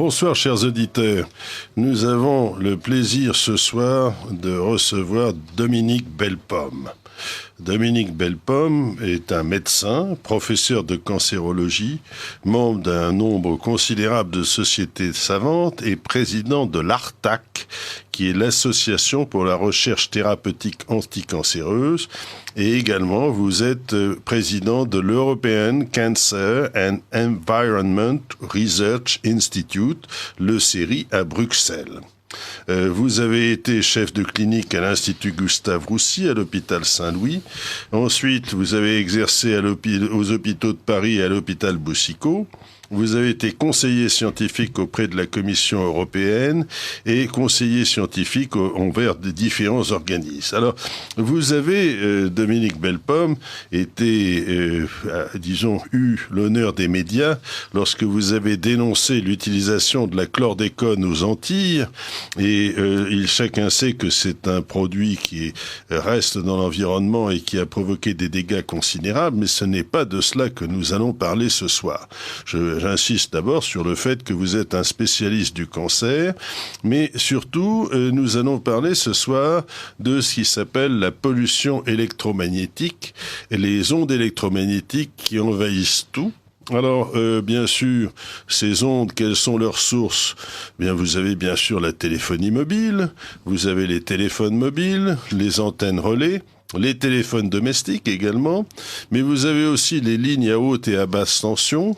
Bonsoir chers auditeurs, nous avons le plaisir ce soir de recevoir Dominique Bellepomme. Dominique Bellepomme est un médecin, professeur de cancérologie, membre d'un nombre considérable de sociétés savantes et président de l'ARTAC, qui est l'Association pour la recherche thérapeutique anticancéreuse, et également vous êtes président de l'European Cancer and Environment Research Institute, l'ECRI à Bruxelles. Vous avez été chef de clinique à l'Institut Gustave Roussy à l'hôpital Saint-Louis. Ensuite, vous avez exercé aux hôpitaux de Paris et à l'hôpital Boucicaut. Vous avez été conseiller scientifique auprès de la Commission européenne et conseiller scientifique envers des différents organismes. Alors, vous avez, Dominique Bellepomme, eu l'honneur des médias lorsque vous avez dénoncé l'utilisation de la chlordécone aux Antilles. Et chacun sait que c'est un produit qui reste dans l'environnement et qui a provoqué des dégâts considérables, mais ce n'est pas de cela que nous allons parler ce soir. J'insiste d'abord sur le fait que vous êtes un spécialiste du cancer, mais surtout, nous allons parler ce soir de ce qui s'appelle la pollution électromagnétique, et les ondes électromagnétiques qui envahissent tout. Alors, bien sûr, ces ondes, quelles sont leurs sources ? Bien, vous avez bien sûr la téléphonie mobile, vous avez les téléphones mobiles, les antennes relais, les téléphones domestiques également, mais vous avez aussi les lignes à haute et à basse tension.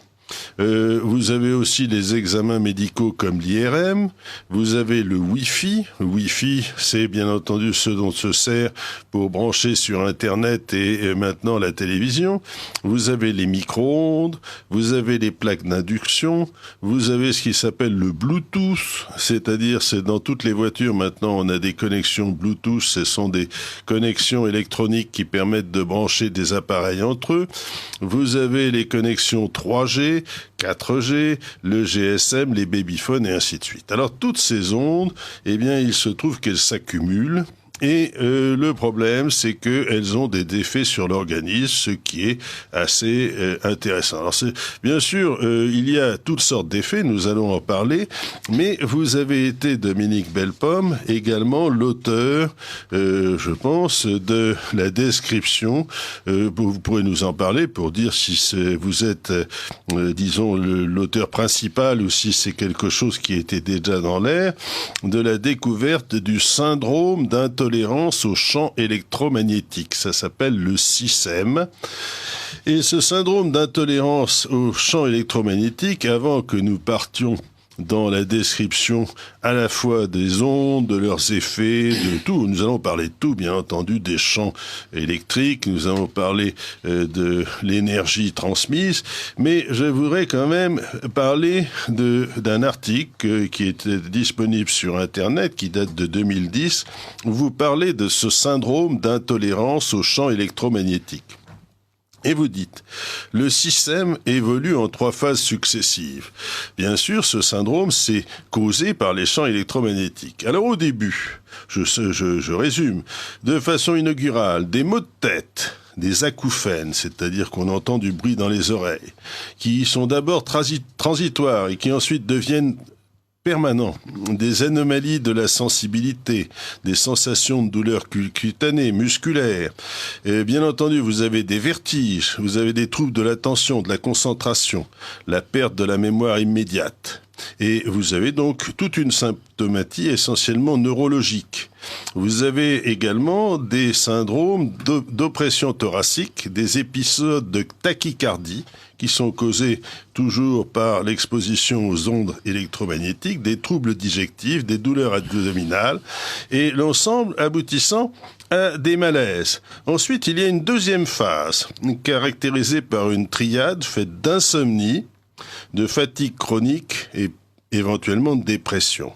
Vous avez aussi les examens médicaux comme l'IRM, vous avez le Wi-Fi. Le Wi-Fi, c'est bien entendu ce dont se sert pour brancher sur Internet et maintenant la télévision. Vous avez les micro-ondes, vous avez les plaques d'induction, vous avez ce qui s'appelle le Bluetooth, c'est-à-dire c'est dans toutes les voitures maintenant on a des connexions Bluetooth, ce sont des connexions électroniques qui permettent de brancher des appareils entre eux. Vous avez les connexions 3G, 4G, le GSM, les babyphones et ainsi de suite. Alors toutes ces ondes, eh bien il se trouve qu'elles s'accumulent. Et le problème, c'est qu'elles ont des effets sur l'organisme, ce qui est assez intéressant. Alors, bien sûr, il y a toutes sortes d'effets, nous allons en parler, mais vous avez été, Dominique Bellepomme, également l'auteur, je pense, de la description. Vous pourrez nous en parler pour dire si vous êtes, disons, l'auteur principal ou si c'est quelque chose qui était déjà dans l'air, de la découverte du syndrome d'intolérance au champ électromagnétique. Ça s'appelle le SISM. Et ce syndrome d'intolérance au champ électromagnétique, avant que nous partions dans la description à la fois des ondes, de leurs effets, de tout. Nous allons parler de tout, bien entendu, des champs électriques, nous allons parler de l'énergie transmise, mais je voudrais quand même parler d'un article qui est disponible sur Internet, qui date de 2010, où vous parlez de ce syndrome d'intolérance aux champs électromagnétiques. Et vous dites, le système évolue en 3 phases successives. Bien sûr, ce syndrome, c'est causé par les champs électromagnétiques. Alors au début, je résume, de façon inaugurale, des maux de tête, des acouphènes, c'est-à-dire qu'on entend du bruit dans les oreilles, qui sont d'abord transitoires et qui ensuite deviennent permanents, des anomalies de la sensibilité, des sensations de douleur cutanée, musculaire. Et bien entendu, vous avez des vertiges, vous avez des troubles de l'attention, de la concentration, la perte de la mémoire immédiate. Et vous avez donc toute une symptomatie essentiellement neurologique. Vous avez également des syndromes d'oppression thoracique, des épisodes de tachycardie qui sont causés toujours par l'exposition aux ondes électromagnétiques, des troubles digestifs, des douleurs abdominales, et l'ensemble aboutissant à des malaises. Ensuite, il y a une deuxième phase, caractérisée par une triade faite d'insomnie, de fatigue chronique et éventuellement de dépression.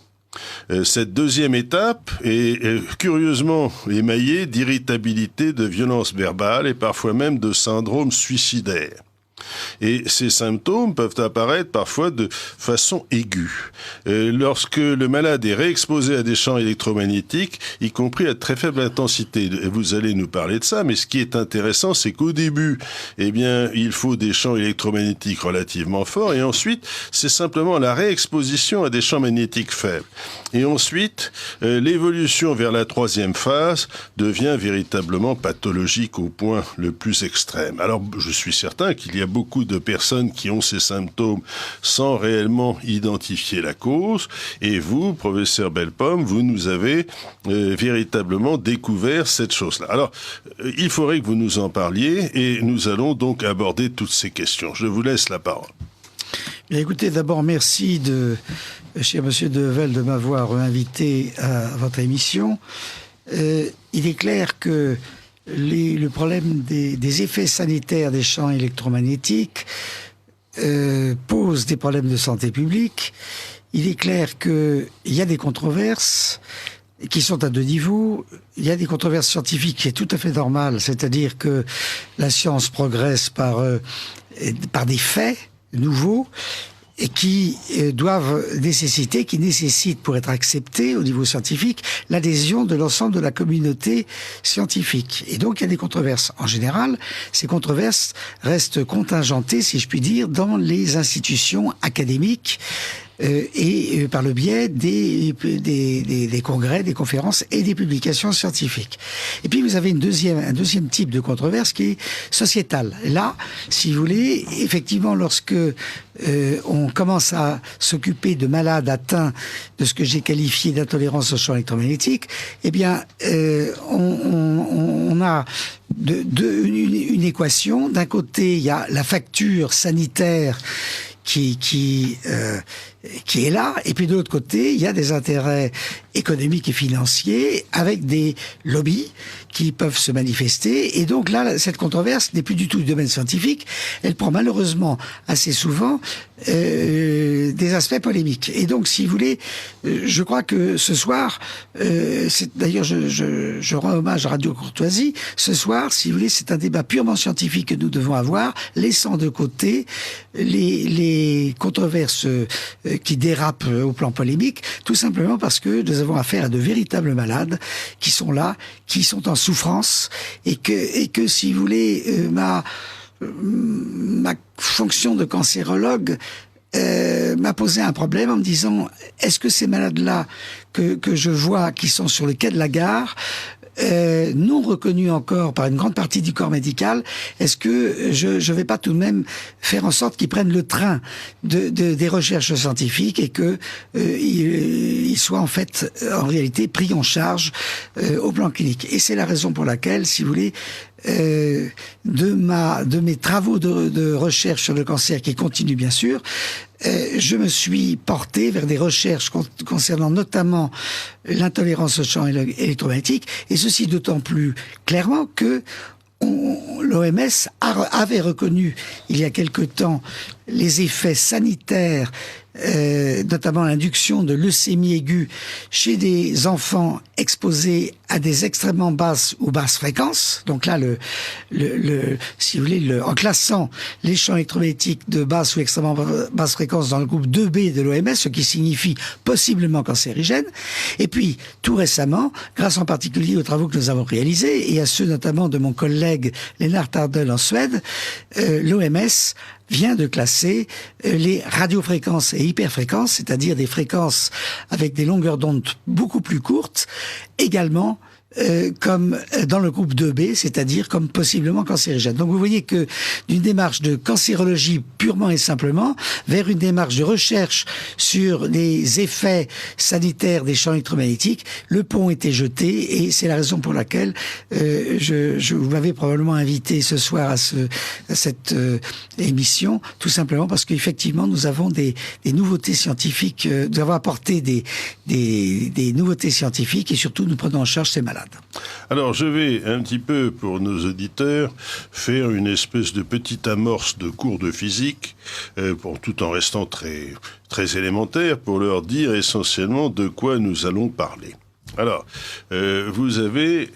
Cette deuxième étape est curieusement émaillée d'irritabilité, de violence verbale et parfois même de syndrome suicidaire. Et ces symptômes peuvent apparaître parfois de façon aiguë. Lorsque le malade est réexposé à des champs électromagnétiques, y compris à très faible intensité. Vous allez nous parler de ça, mais ce qui est intéressant, c'est qu'au début, eh bien, il faut des champs électromagnétiques relativement forts, et ensuite, c'est simplement la réexposition à des champs magnétiques faibles. Et ensuite, l'évolution vers la troisième phase devient véritablement pathologique au point le plus extrême. Alors, je suis certain qu'il y a beaucoup de personnes qui ont ces symptômes sans réellement identifier la cause, et vous, professeur Bellepomme, vous nous avez véritablement découvert cette chose-là. Alors, il faudrait que vous nous en parliez, et nous allons donc aborder toutes ces questions. Je vous laisse la parole. Bien, écoutez, d'abord, merci cher Monsieur Devel, de m'avoir invité à votre émission. Il est clair que le problème des effets sanitaires des champs électromagnétiques pose des problèmes de santé publique. Il est clair qu'il y a des controverses qui sont à deux niveaux. Il y a des controverses scientifiques qui est tout à fait normal, c'est-à-dire que la science progresse par des faits nouveaux et qui nécessitent pour être acceptés au niveau scientifique l'adhésion de l'ensemble de la communauté scientifique. Et donc il y a des controverses. En général, ces controverses restent contingentées, si je puis dire, dans les institutions académiques et par le biais des congrès, des conférences et des publications scientifiques. Et puis vous avez un deuxième type de controverse qui est sociétale. Là, si vous voulez, effectivement, lorsque on commence à s'occuper de malades atteints de ce que j'ai qualifié d'intolérance au champ électromagnétique, eh bien, on a une équation. D'un côté, il y a la facture sanitaire qui est là, et puis de l'autre côté, il y a des intérêts économiques et financiers avec des lobbies qui peuvent se manifester. Et donc là, cette controverse n'est plus du tout du domaine scientifique. Elle prend malheureusement assez souvent des aspects polémiques. Et donc, si vous voulez, je crois que ce soir, d'ailleurs, je rends hommage à Radio Courtoisie. Ce soir, si vous voulez, c'est un débat purement scientifique que nous devons avoir, laissant de côté les controverses qui dérapent au plan polémique, tout simplement parce que nous avons affaire à de véritables malades qui sont là, qui sont en souffrance, et que si vous voulez, ma fonction de cancérologue m'a posé un problème en me disant, est-ce que ces malades-là que je vois qui sont sur le quai de la gare, non reconnus encore par une grande partie du corps médical, est-ce que je vais pas tout de même faire en sorte qu'ils prennent le train des recherches scientifiques et que ils soient en fait, en réalité, pris en charge au plan clinique. Et c'est la raison pour laquelle, si vous voulez, de mes travaux de recherche sur le cancer, qui continuent bien sûr, je me suis porté vers des recherches concernant notamment l'intolérance au champ électromagnétique, et ceci d'autant plus clairement que l'OMS avait reconnu il y a quelque temps les effets sanitaires, notamment l'induction de leucémie aiguë chez des enfants exposés à des extrêmement basses ou basses fréquences. Donc là, si vous voulez, en classant les champs électromagnétiques de basse ou extrêmement basse fréquence dans le groupe 2B de l'OMS, ce qui signifie possiblement cancérigène. Et puis, tout récemment, grâce en particulier aux travaux que nous avons réalisés, et à ceux notamment de mon collègue Lennart Ardel en Suède, l'OMS vient de classer les radiofréquences et hyperfréquences, c'est-à-dire des fréquences avec des longueurs d'onde beaucoup plus courtes, également comme dans le groupe 2B, c'est-à-dire comme possiblement cancérigène. Donc vous voyez que d'une démarche de cancérologie purement et simplement vers une démarche de recherche sur les effets sanitaires des champs électromagnétiques, le pont était jeté, et c'est la raison pour laquelle vous m'avez probablement invité ce soir à cette émission, tout simplement parce qu'effectivement nous avons des nouveautés scientifiques, nous avons apporté des nouveautés scientifiques, et surtout nous prenons en charge ces malades. Alors, je vais un petit peu, pour nos auditeurs, faire une espèce de petite amorce de cours de physique, tout en restant très, très élémentaire, pour leur dire essentiellement de quoi nous allons parler. Alors, vous avez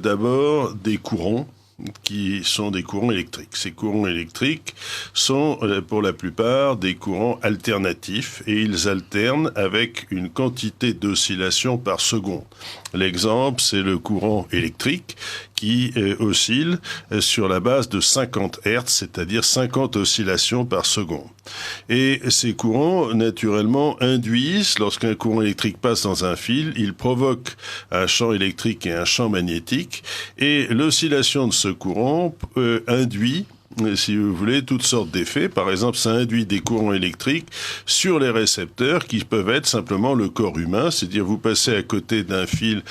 d'abord des courants qui sont des courants électriques. Ces courants électriques sont pour la plupart des courants alternatifs et ils alternent avec une quantité d'oscillations par seconde. L'exemple, c'est le courant électrique qui oscille sur la base de 50 Hz, c'est-à-dire 50 oscillations par seconde. Et ces courants, naturellement, induisent, lorsqu'un courant électrique passe dans un fil, il provoque un champ électrique et un champ magnétique, et l'oscillation de ce courant induit, si vous voulez, toutes sortes d'effets. Par exemple, ça induit des courants électriques sur les récepteurs qui peuvent être simplement le corps humain, c'est-à-dire vous passez à côté d'un fil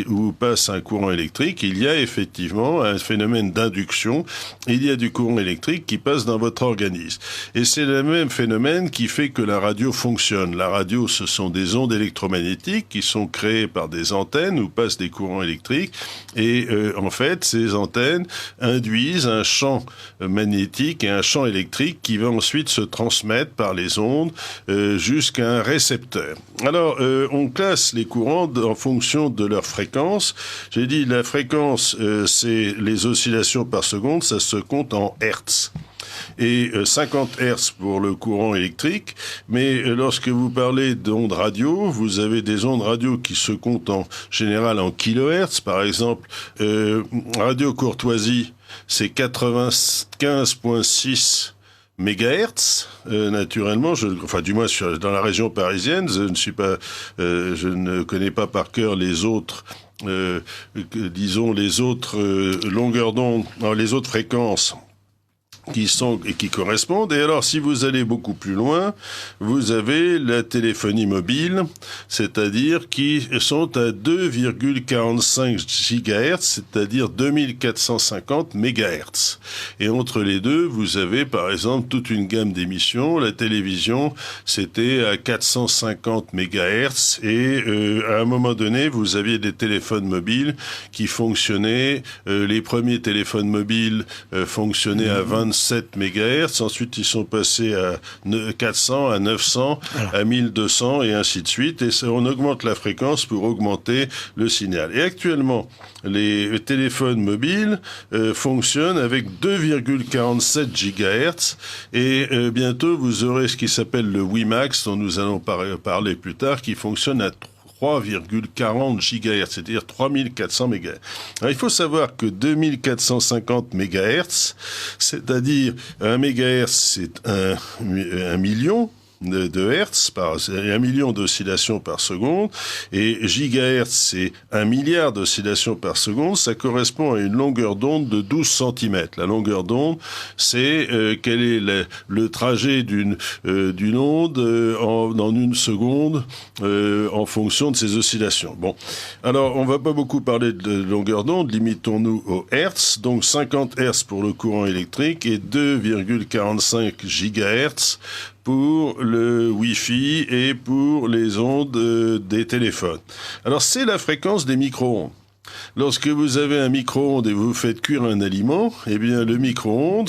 où passe un courant électrique, il y a effectivement un phénomène d'induction, il y a du courant électrique qui passe dans votre organisme. Et c'est le même phénomène qui fait que la radio fonctionne. La radio, ce sont des ondes électromagnétiques qui sont créées par des antennes où passent des courants électriques et en fait, ces antennes induisent un champ magnétique et un champ électrique qui va ensuite se transmettre par les ondes jusqu'à un récepteur. Alors, on classe les courants en fonction de leur fréquence. J'ai dit la fréquence, c'est les oscillations par seconde, ça se compte en Hertz. Et 50 Hz pour le courant électrique, mais lorsque vous parlez d'ondes radio, vous avez des ondes radio qui se comptent en général en kilohertz. Par exemple, Radio Courtoisie, c'est 95,6 mégahertz, naturellement, du moins dans la région parisienne, je ne connais pas par cœur les autres, les autres longueurs d'onde, les autres fréquences qui sont et qui correspondent. Et alors, si vous allez beaucoup plus loin, vous avez la téléphonie mobile, c'est-à-dire qui sont à 2,45 GHz, c'est-à-dire 2450 MHz. Et entre les deux, vous avez par exemple toute une gamme d'émissions. La télévision, c'était à 450 MHz et à un moment donné, vous aviez des téléphones mobiles qui fonctionnaient. Les premiers téléphones mobiles fonctionnaient à 27 MHz, ensuite ils sont passés à 400, à 900, à 1200 et ainsi de suite. Et on augmente la fréquence pour augmenter le signal. Et actuellement, les téléphones mobiles fonctionnent avec 2,47 GHz et bientôt vous aurez ce qui s'appelle le WiMAX, dont nous allons parler plus tard, qui fonctionne à 3,40 GHz, c'est-à-dire 3400 MHz. Alors, il faut savoir que 2450 MHz, c'est-à-dire 1 MHz, c'est un million de Hertz, c'est 1 million d'oscillations par seconde, et gigahertz, c'est 1 milliard d'oscillations par seconde. Ça correspond à une longueur d'onde de 12 cm. La longueur d'onde, c'est quel est le trajet d'une onde dans une seconde en fonction de ses oscillations. Bon, alors on va pas beaucoup parler de longueur d'onde, limitons-nous au Hertz. Donc 50 Hertz pour le courant électrique et 2,45 gigahertz pour le Wi-Fi et pour les ondes des téléphones. Alors, c'est la fréquence des micro-ondes. Lorsque vous avez un micro-ondes et vous faites cuire un aliment, eh bien, le micro-ondes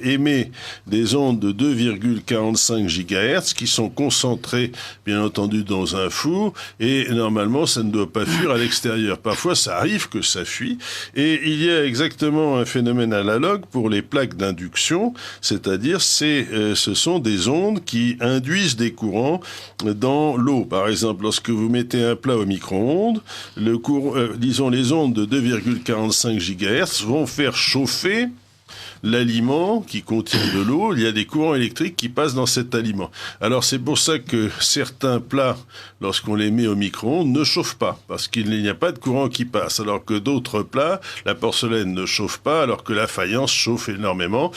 émet des ondes de 2,45 GHz qui sont concentrées, bien entendu, dans un four et normalement, ça ne doit pas fuir à l'extérieur. Parfois, ça arrive que ça fuit et il y a exactement un phénomène analogue pour les plaques d'induction, c'est-à-dire ce sont des ondes qui induisent des courants dans l'eau. Par exemple, lorsque vous mettez un plat au micro-ondes, disons les ondes de 2,45 GHz vont faire chauffer l'aliment qui contient de l'eau. Il y a des courants électriques qui passent dans cet aliment. Alors c'est pour ça que certains plats, lorsqu'on les met au micro-ondes, ne chauffent pas, parce qu'il n'y a pas de courant qui passe, alors que d'autres plats, la porcelaine ne chauffe pas, alors que la faïence chauffe énormément.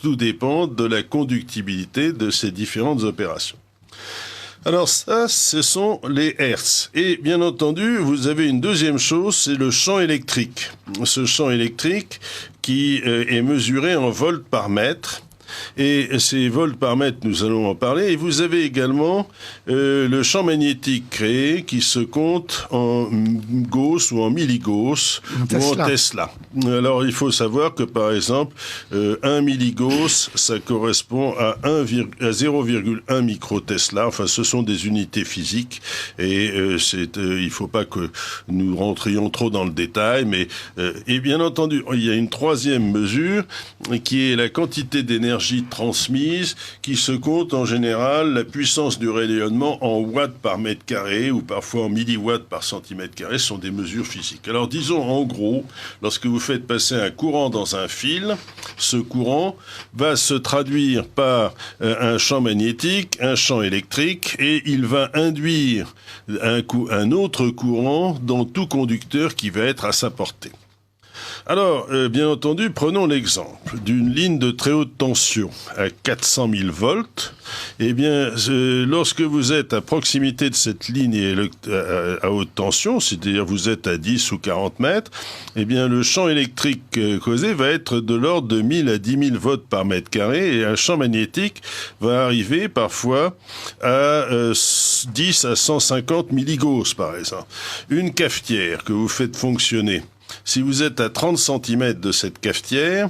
Tout dépend de la conductibilité de ces différentes opérations. Alors ça, ce sont les hertz. Et bien entendu, vous avez une deuxième chose, c'est le champ électrique. Ce champ électrique qui est mesuré en volts par mètre. Et ces volts par mètre, nous allons en parler. Et vous avez également le champ magnétique créé qui se compte en Gauss ou en milligauss ou en Tesla. Alors, il faut savoir que, par exemple, 1 milligauss, ça correspond à 0,1 microtesla. Enfin, ce sont des unités physiques. Et il ne faut pas que nous rentrions trop dans le détail. Mais, et bien entendu, il y a une troisième mesure qui est la quantité d'énergie transmise qui se compte en général la puissance du rayonnement en watts par mètre carré ou parfois en milliwatts par centimètre carré. Ce sont des mesures physiques. Alors disons en gros, lorsque vous faites passer un courant dans un fil, ce courant va se traduire par un champ magnétique, un champ électrique et il va induire un autre courant dans tout conducteur qui va être à sa portée. Alors, bien entendu, prenons l'exemple d'une ligne de très haute tension à 400 000 volts. Eh bien, lorsque vous êtes à proximité de cette ligne à haute tension, c'est-à-dire vous êtes à 10 ou 40 mètres, eh bien, le champ électrique causé va être de l'ordre de 1000 à 10 000 volts par mètre carré et un champ magnétique va arriver parfois à 10 à 150 milligauss, par exemple. Une cafetière que vous faites fonctionner, si vous êtes à 30 cm de cette cafetière,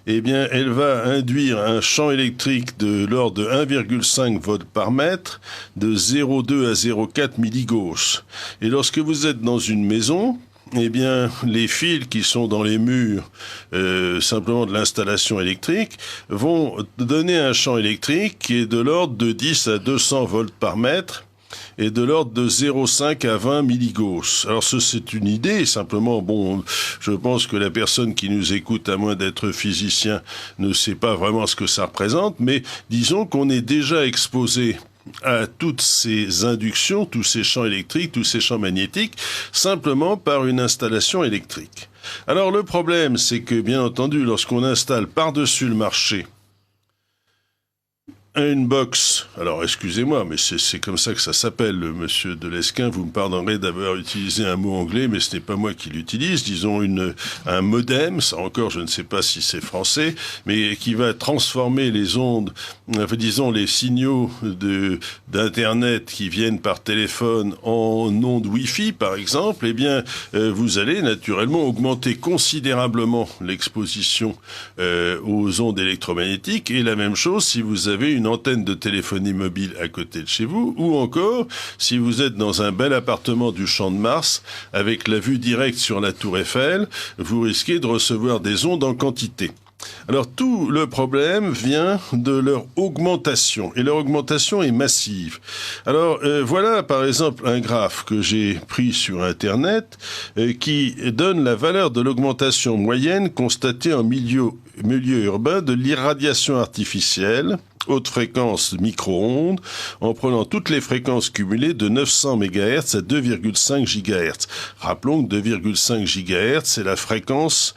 eh bien, elle va induire un champ électrique de l'ordre de 1,5 volts par mètre, de 0,2 à 0,4 milligauss. Et lorsque vous êtes dans une maison, eh bien, les fils qui sont dans les murs, simplement de l'installation électrique, vont donner un champ électrique qui est de l'ordre de 10 à 200 volts par mètre, et de l'ordre de 0,5 à 20 milligauss. Alors c'est une idée, simplement, bon, je pense que la personne qui nous écoute, à moins d'être physicien, ne sait pas vraiment ce que ça représente, mais disons qu'on est déjà exposé à toutes ces inductions, tous ces champs électriques, tous ces champs magnétiques, simplement par une installation électrique. Alors le problème, c'est que, bien entendu, lorsqu'on installe par-dessus le marché une box, alors excusez-moi, mais c'est comme ça que ça s'appelle, monsieur Delesquin, vous me pardonnerez d'avoir utilisé un mot anglais, mais ce n'est pas moi qui l'utilise, disons un modem, ça encore je ne sais pas si c'est français, mais qui va transformer les ondes, disons les signaux d'internet qui viennent par téléphone en ondes Wi-Fi par exemple, eh bien vous allez naturellement augmenter considérablement l'exposition aux ondes électromagnétiques, et la même chose si vous avez une antenne de téléphonie mobile à côté de chez vous, ou encore si vous êtes dans un bel appartement du Champ de Mars avec la vue directe sur la Tour Eiffel, vous risquez de recevoir des ondes en quantité. Alors tout le problème vient de leur augmentation, et leur augmentation est massive. Alors voilà par exemple un graphe que j'ai pris sur Internet qui donne la valeur de l'augmentation moyenne constatée en milieu urbain de l'irradiation artificielle, haute fréquence micro-ondes, en prenant toutes les fréquences cumulées de 900 MHz à 2,5 GHz. Rappelons que 2,5 GHz, c'est la fréquence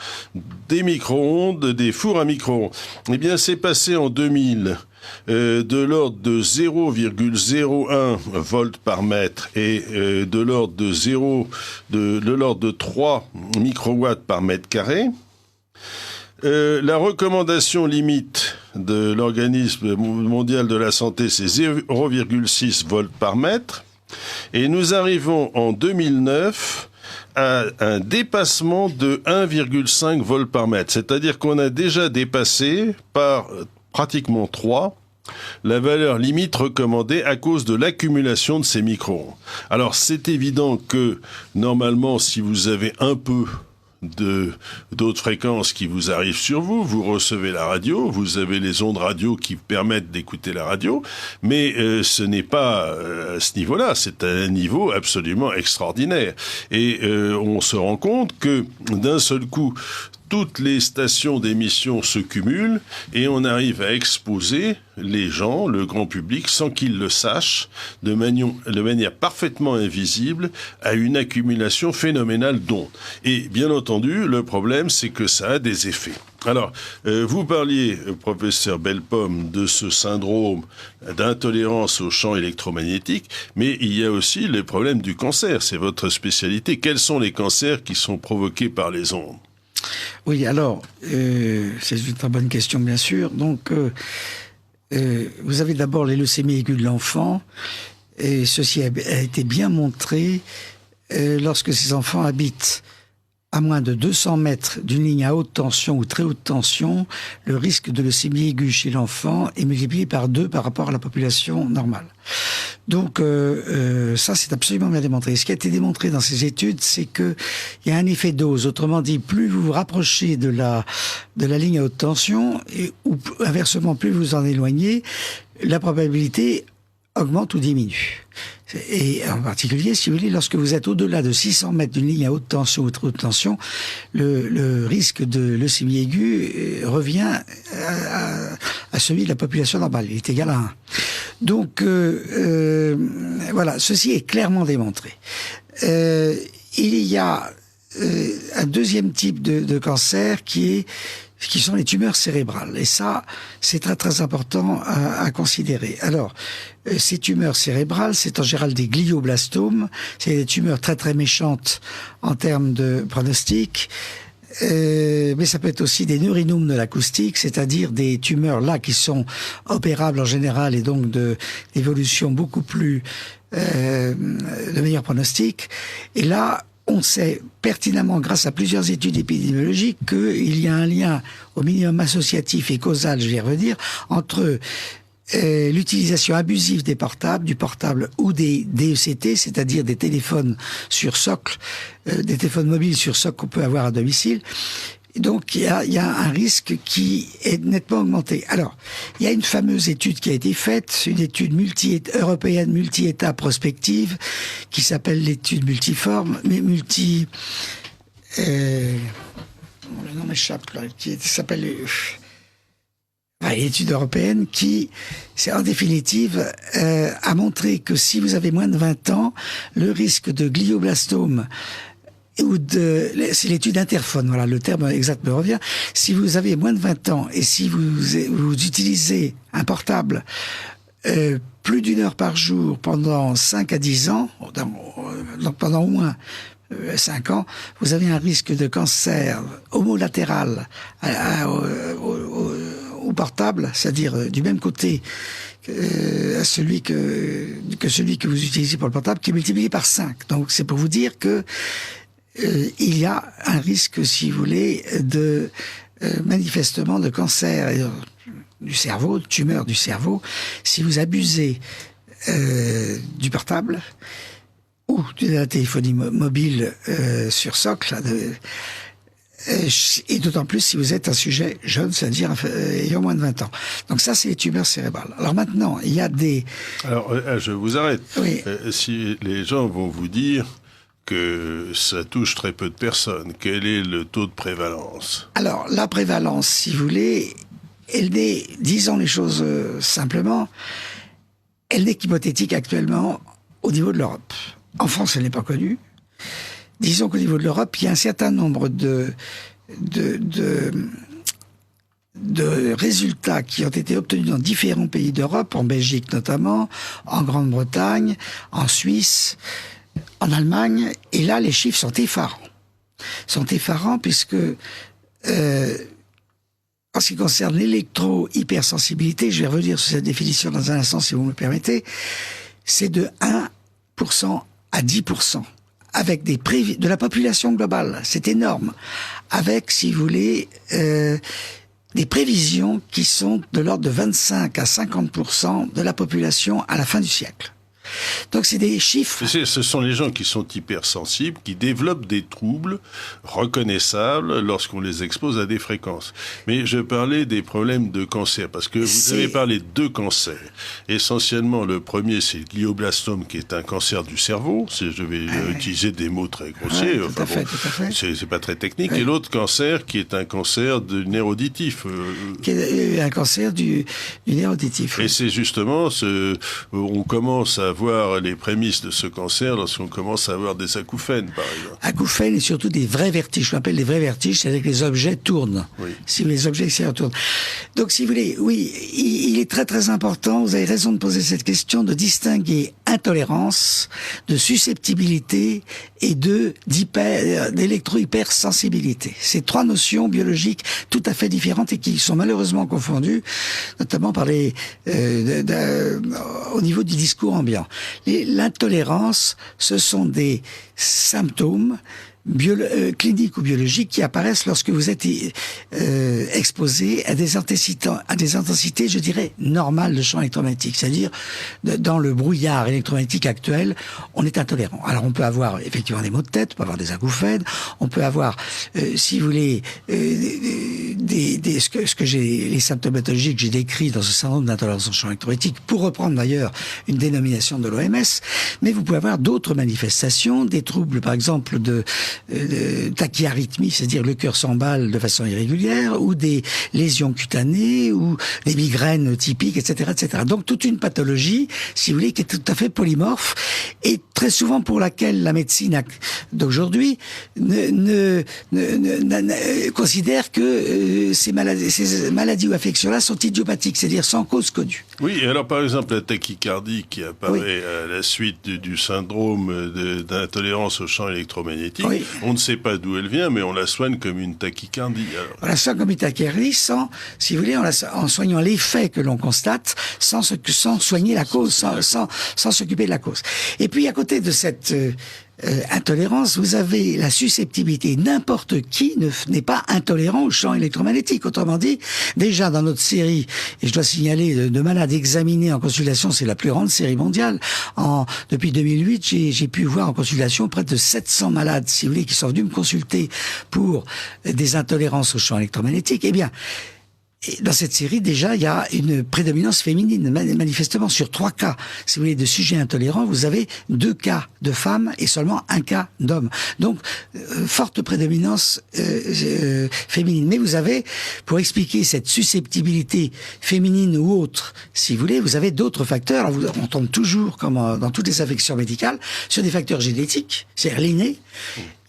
des micro-ondes, des fours à micro-ondes. Eh bien, c'est passé en 2000 de l'ordre de 0,01 volts par mètre et de l'ordre de l'ordre de 3 microwatts par mètre carré. La recommandation limite de l'Organisme mondial de la santé, c'est 0,6 volts par mètre. Et nous arrivons en 2009 à un dépassement de 1,5 volts par mètre. C'est-à-dire qu'on a déjà dépassé par pratiquement 3 la valeur limite recommandée à cause de l'accumulation de ces micro-ondes. Alors c'est évident que normalement, si vous avez un peu d'autres fréquences qui vous arrivent sur vous, vous recevez la radio, vous avez les ondes radio qui permettent d'écouter la radio, mais ce n'est pas à ce niveau-là, c'est à un niveau absolument extraordinaire. Et on se rend compte que d'un seul coup, toutes les stations d'émission se cumulent et on arrive à exposer les gens, le grand public, sans qu'ils le sachent, de manière parfaitement invisible, à une accumulation phénoménale d'ondes. Et bien entendu, le problème, c'est que ça a des effets. Alors, vous parliez, professeur Bellepomme, de ce syndrome d'intolérance aux champs électromagnétiques, mais il y a aussi le problème du cancer. C'est votre spécialité. Quels sont les cancers qui sont provoqués par les ondes ? Oui, alors, c'est une très bonne question, bien sûr. Donc, vous avez d'abord les leucémies aiguës de l'enfant, et ceci a été bien montré lorsque ces enfants habitent à moins de 200 mètres d'une ligne à haute tension ou très haute tension, le risque de leucémie aiguë chez l'enfant est multiplié par 2 par rapport à la population normale. Donc ça, c'est absolument bien démontré. Ce qui a été démontré dans ces études, c'est que il y a un effet dose. Autrement dit, plus vous vous rapprochez de la ligne à haute tension, ou inversement, plus vous en éloignez, la probabilité augmente ou diminue. Et en particulier, si vous voulez, lorsque vous êtes au-delà de 600 mètres d'une ligne à haute tension ou très haute tension, le risque de leucémie aiguë revient à celui de la population normale. Il est égal à 1. Donc, voilà, ceci est clairement démontré. Il y a un deuxième type de cancer qui sont les tumeurs cérébrales. Et ça, c'est très très important à considérer. Alors, ces tumeurs cérébrales, c'est en général des glioblastomes. C'est des tumeurs très très méchantes en termes de pronostic. Mais ça peut être aussi des neurinomes de l'acoustique, c'est-à-dire des tumeurs là qui sont opérables en général et donc d'évolution beaucoup plus de meilleur pronostic. Et là, on sait pertinemment, grâce à plusieurs études épidémiologiques, qu'il y a un lien au minimum associatif et causal, je vais y revenir, entre l'utilisation abusive des portables, du portable ou des DECT, c'est-à-dire des téléphones sur socle, des téléphones mobiles sur socle qu'on peut avoir à domicile. Donc il y a un risque qui est nettement augmenté. Alors, il y a une fameuse étude qui a été faite, une étude européenne multi-état prospective, qui s'appelle l'étude multiforme, mais le nom m'échappe là, qui s'appelle l'étude européenne qui, c'est en définitive, a montré que si vous avez moins de 20 ans, le risque de glioblastome c'est l'étude interphone, voilà, le terme exact me revient. Si vous avez moins de 20 ans et si vous utilisez un portable plus d'1 heure par jour pendant 5 à 10 ans, donc pendant au moins 5 ans, vous avez un risque de cancer homolatéral au portable, c'est-à-dire du même côté que celui que vous utilisez pour le portable, qui est multiplié par 5. Donc c'est pour vous dire que il y a un risque, si vous voulez, de manifestement de cancer du cerveau, de tumeur du cerveau, si vous abusez du portable ou de la téléphonie mobile sur socle, et d'autant plus si vous êtes un sujet jeune, c'est-à-dire ayant moins de 20 ans. Donc ça, c'est les tumeurs cérébrales. Alors maintenant, il y a des... Alors, je vous arrête. Oui. Si les gens vont vous dire que ça touche très peu de personnes, quel est le taux de prévalence? Alors, la prévalence, si vous voulez, elle n'est, disons les choses simplement, elle n'est qu'hypothétique actuellement au niveau de l'Europe. En France, elle n'est pas connue. Disons qu'au niveau de l'Europe, il y a un certain nombre de résultats qui ont été obtenus dans différents pays d'Europe, en Belgique notamment, en Grande-Bretagne, en Suisse, en Allemagne, et là, les chiffres sont effarants. Puisque, en ce qui concerne l'électro-hypersensibilité, je vais revenir sur cette définition dans un instant, si vous me le permettez, c'est de 1% à 10%, avec de la population globale. C'est énorme. Avec, si vous voulez, des prévisions qui sont de l'ordre de 25 à 50% de la population à la fin du siècle. Donc c'est des chiffres... Ce sont les gens qui sont hypersensibles, qui développent des troubles reconnaissables lorsqu'on les expose à des fréquences. Mais je parlais des problèmes de cancer, parce que vous avez parlé de 2 cancers. Essentiellement, le premier, c'est le glioblastome, qui est un cancer du cerveau. Je vais utiliser des mots très grossiers. Tout à fait. C'est pas très technique. Et l'autre cancer, qui est un cancer du nerf auditif. Qui est un cancer du nerf auditif. Et c'est justement, on commence à voir les prémices de ce cancer lorsqu'on commence à avoir des acouphènes, par exemple. Acouphènes et surtout des vrais vertiges. Je m'appelle les vrais vertiges, c'est-à-dire que les objets tournent. Oui. Si les objets extérieurs tournent. Donc, si vous voulez, oui, il est très très important, vous avez raison de poser cette question, de distinguer intolérance, de susceptibilité et d'électro-hypersensibilité. C'est trois notions biologiques tout à fait différentes et qui sont malheureusement confondues, notamment par au niveau du discours ambiant. L'intolérance, ce sont des symptômes cliniques ou biologiques qui apparaissent lorsque vous êtes exposé à des intensités, je dirais, normales de champ électromagnétique. C'est-à-dire, dans le brouillard électromagnétique actuel, on est intolérant. Alors, on peut avoir effectivement des maux de tête, on peut avoir des acouphènes, on peut avoir, si vous voulez, les symptomatologies que j'ai décrites dans ce syndrome d'intolérance au champ électromagnétique, pour reprendre d'ailleurs une dénomination de l'OMS, mais vous pouvez avoir d'autres manifestations, des troubles, par exemple, de tachyarrhythmie, c'est-à-dire le cœur s'emballe de façon irrégulière, ou des lésions cutanées, ou des migraines typiques, etc., etc. Donc toute une pathologie, si vous voulez, qui est tout à fait polymorphe, et très souvent pour laquelle la médecine d'aujourd'hui considère que ces maladies ou affections-là sont idiopathiques, c'est-à-dire sans cause connue. Oui, et alors par exemple la tachycardie qui apparaît à la suite du syndrome d'intolérance au champ électromagnétique, on ne sait pas d'où elle vient, mais on la soigne comme une tachycardie. Alors. On la soigne comme une tachycardie si vous voulez, en soignant l'effet que l'on constate, sans soigner la cause, sans s'occuper de la cause. Et puis à côté de cette intolérance, vous avez la susceptibilité. N'importe qui n'est pas intolérant au champ électromagnétique. Autrement dit, déjà dans notre série, et je dois signaler de malades examinés en consultation, c'est la plus grande série mondiale. Depuis 2008, j'ai pu voir en consultation près de 700 malades, si vous voulez, qui sont venus me consulter pour des intolérances au champ électromagnétique. Eh bien, et dans cette série, déjà, il y a une prédominance féminine. Manifestement, sur 3 cas, si vous voulez, de sujets intolérants, vous avez 2 cas de femmes et seulement 1 cas d'hommes. Donc, forte prédominance féminine. Mais vous avez, pour expliquer cette susceptibilité féminine ou autre, si vous voulez, vous avez d'autres facteurs. Alors, on tombe toujours, comme dans toutes les affections médicales, sur des facteurs génétiques, c'est-à-dire l'inné.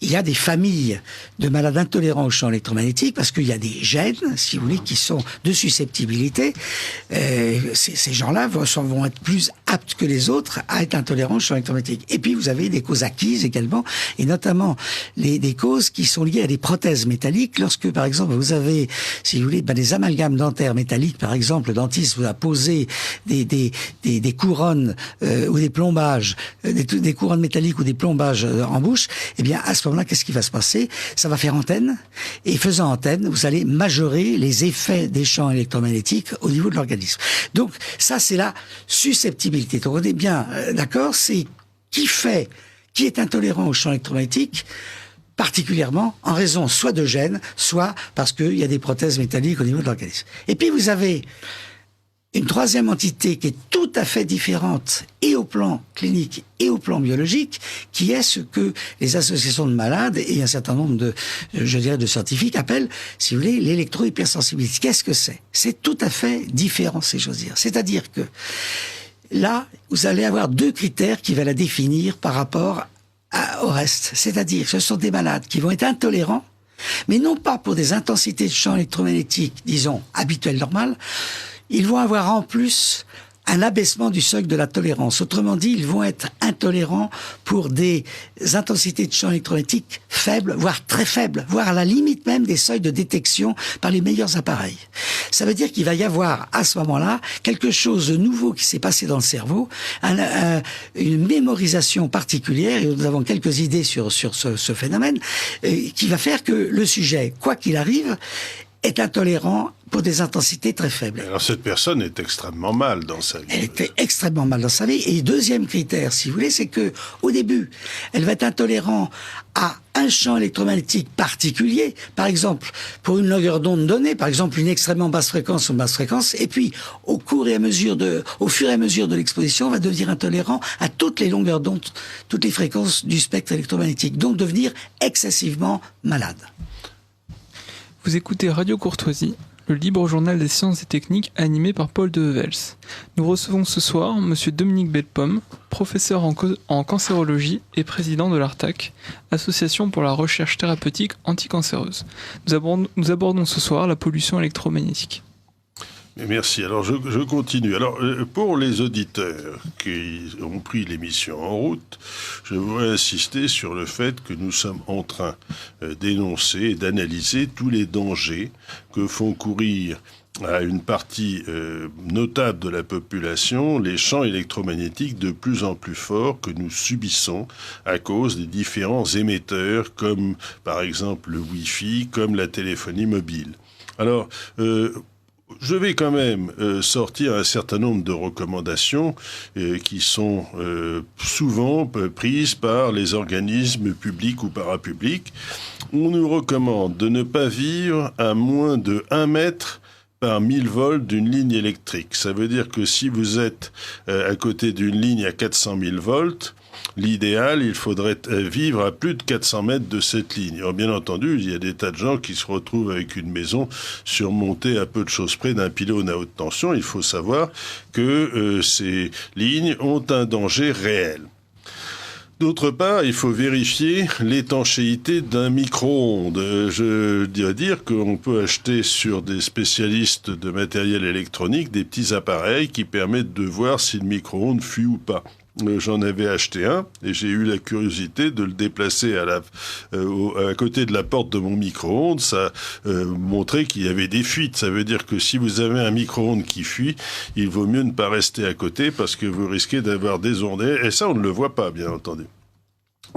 Il y a des familles de malades intolérants au champ électromagnétique parce qu'il y a des gènes, si vous voulez, qui sont de susceptibilité. Ces gens-là vont être plus aptes que les autres à être intolérants au champ électromagnétique. Et puis, vous avez des causes acquises également, et notamment des causes qui sont liées à des prothèses métalliques. Lorsque, par exemple, vous avez, si vous voulez, des amalgames dentaires métalliques, par exemple, le dentiste vous a posé des couronnes ou des plombages, des couronnes métalliques ou des plombages en bouche, eh bien, à ce moment-là, qu'est-ce qui va se passer? Ça va faire antenne, et faisant antenne, vous allez majorer les effets des champs électromagnétiques au niveau de l'organisme. Donc, ça, c'est la susceptibilité. Donc, on est bien d'accord, c'est qui est intolérant aux champs électromagnétiques, particulièrement en raison soit de gènes, soit parce qu'il y a des prothèses métalliques au niveau de l'organisme. Et puis, vous avez une troisième entité qui est tout à fait différente et au plan clinique et au plan biologique, qui est ce que les associations de malades et un certain nombre de scientifiques appellent, si vous voulez, l'électro-hypersensibilité. Qu'est-ce que c'est? C'est tout à fait différent, si j'ose dire. C'est-à-dire que là, vous allez avoir 2 critères qui va la définir par rapport au reste. C'est-à-dire que ce sont des malades qui vont être intolérants, mais non pas pour des intensités de champ électromagnétique, disons, habituelles, normales. Ils vont avoir en plus un abaissement du seuil de la tolérance. Autrement dit, ils vont être intolérants pour des intensités de champ électromagnétique faibles, voire très faibles, voire à la limite même des seuils de détection par les meilleurs appareils. Ça veut dire qu'il va y avoir, à ce moment-là, quelque chose de nouveau qui s'est passé dans le cerveau, une mémorisation particulière, et nous avons quelques idées sur ce phénomène, qui va faire que le sujet, quoi qu'il arrive, est intolérant pour des intensités très faibles. Alors cette personne est extrêmement mal dans sa vie. Elle était extrêmement mal dans sa vie. Et deuxième critère, si vous voulez, c'est que au début, elle va être intolérante à un champ électromagnétique particulier, par exemple pour une longueur d'onde donnée, par exemple une extrêmement basse fréquence ou basse fréquence, et puis au fur et à mesure de l'exposition, on va devenir intolérant à toutes les longueurs d'onde, toutes les fréquences du spectre électromagnétique, donc devenir excessivement malade. Vous écoutez Radio Courtoisie, le libre journal des sciences et techniques animé par Paul Devels. Nous recevons ce soir Monsieur Dominique Bellepomme, professeur en cancérologie et président de l'ARTAC, Association pour la recherche thérapeutique anticancéreuse. Nous abordons ce soir la pollution électromagnétique. Merci. Alors, je continue. Alors, pour les auditeurs qui ont pris l'émission en route, je voudrais insister sur le fait que nous sommes en train d'énoncer et d'analyser tous les dangers que font courir à une partie notable de la population les champs électromagnétiques de plus en plus forts que nous subissons à cause des différents émetteurs, comme par exemple le Wi-Fi, comme la téléphonie mobile. Alors, je vais quand même sortir un certain nombre de recommandations qui sont souvent prises par les organismes publics ou parapublics. On nous recommande de ne pas vivre à moins de 1 mètre par 1000 volts d'une ligne électrique. Ça veut dire que si vous êtes à côté d'une ligne à 400 000 volts, l'idéal, il faudrait vivre à plus de 400 mètres de cette ligne. Alors, bien entendu, il y a des tas de gens qui se retrouvent avec une maison surmontée à peu de choses près d'un pylône à haute tension. Il faut savoir que ces lignes ont un danger réel. D'autre part, il faut vérifier l'étanchéité d'un micro-ondes. Je dois dire qu'on peut acheter sur des spécialistes de matériel électronique des petits appareils qui permettent de voir si le micro-ondes fuit ou pas. J'en avais acheté un et j'ai eu la curiosité de le déplacer à côté de la porte de mon micro-ondes. Ça montrait qu'il y avait des fuites. Ça veut dire que si vous avez un micro-ondes qui fuit, il vaut mieux ne pas rester à côté parce que vous risquez d'avoir des ondes. Et ça, on ne le voit pas, bien entendu.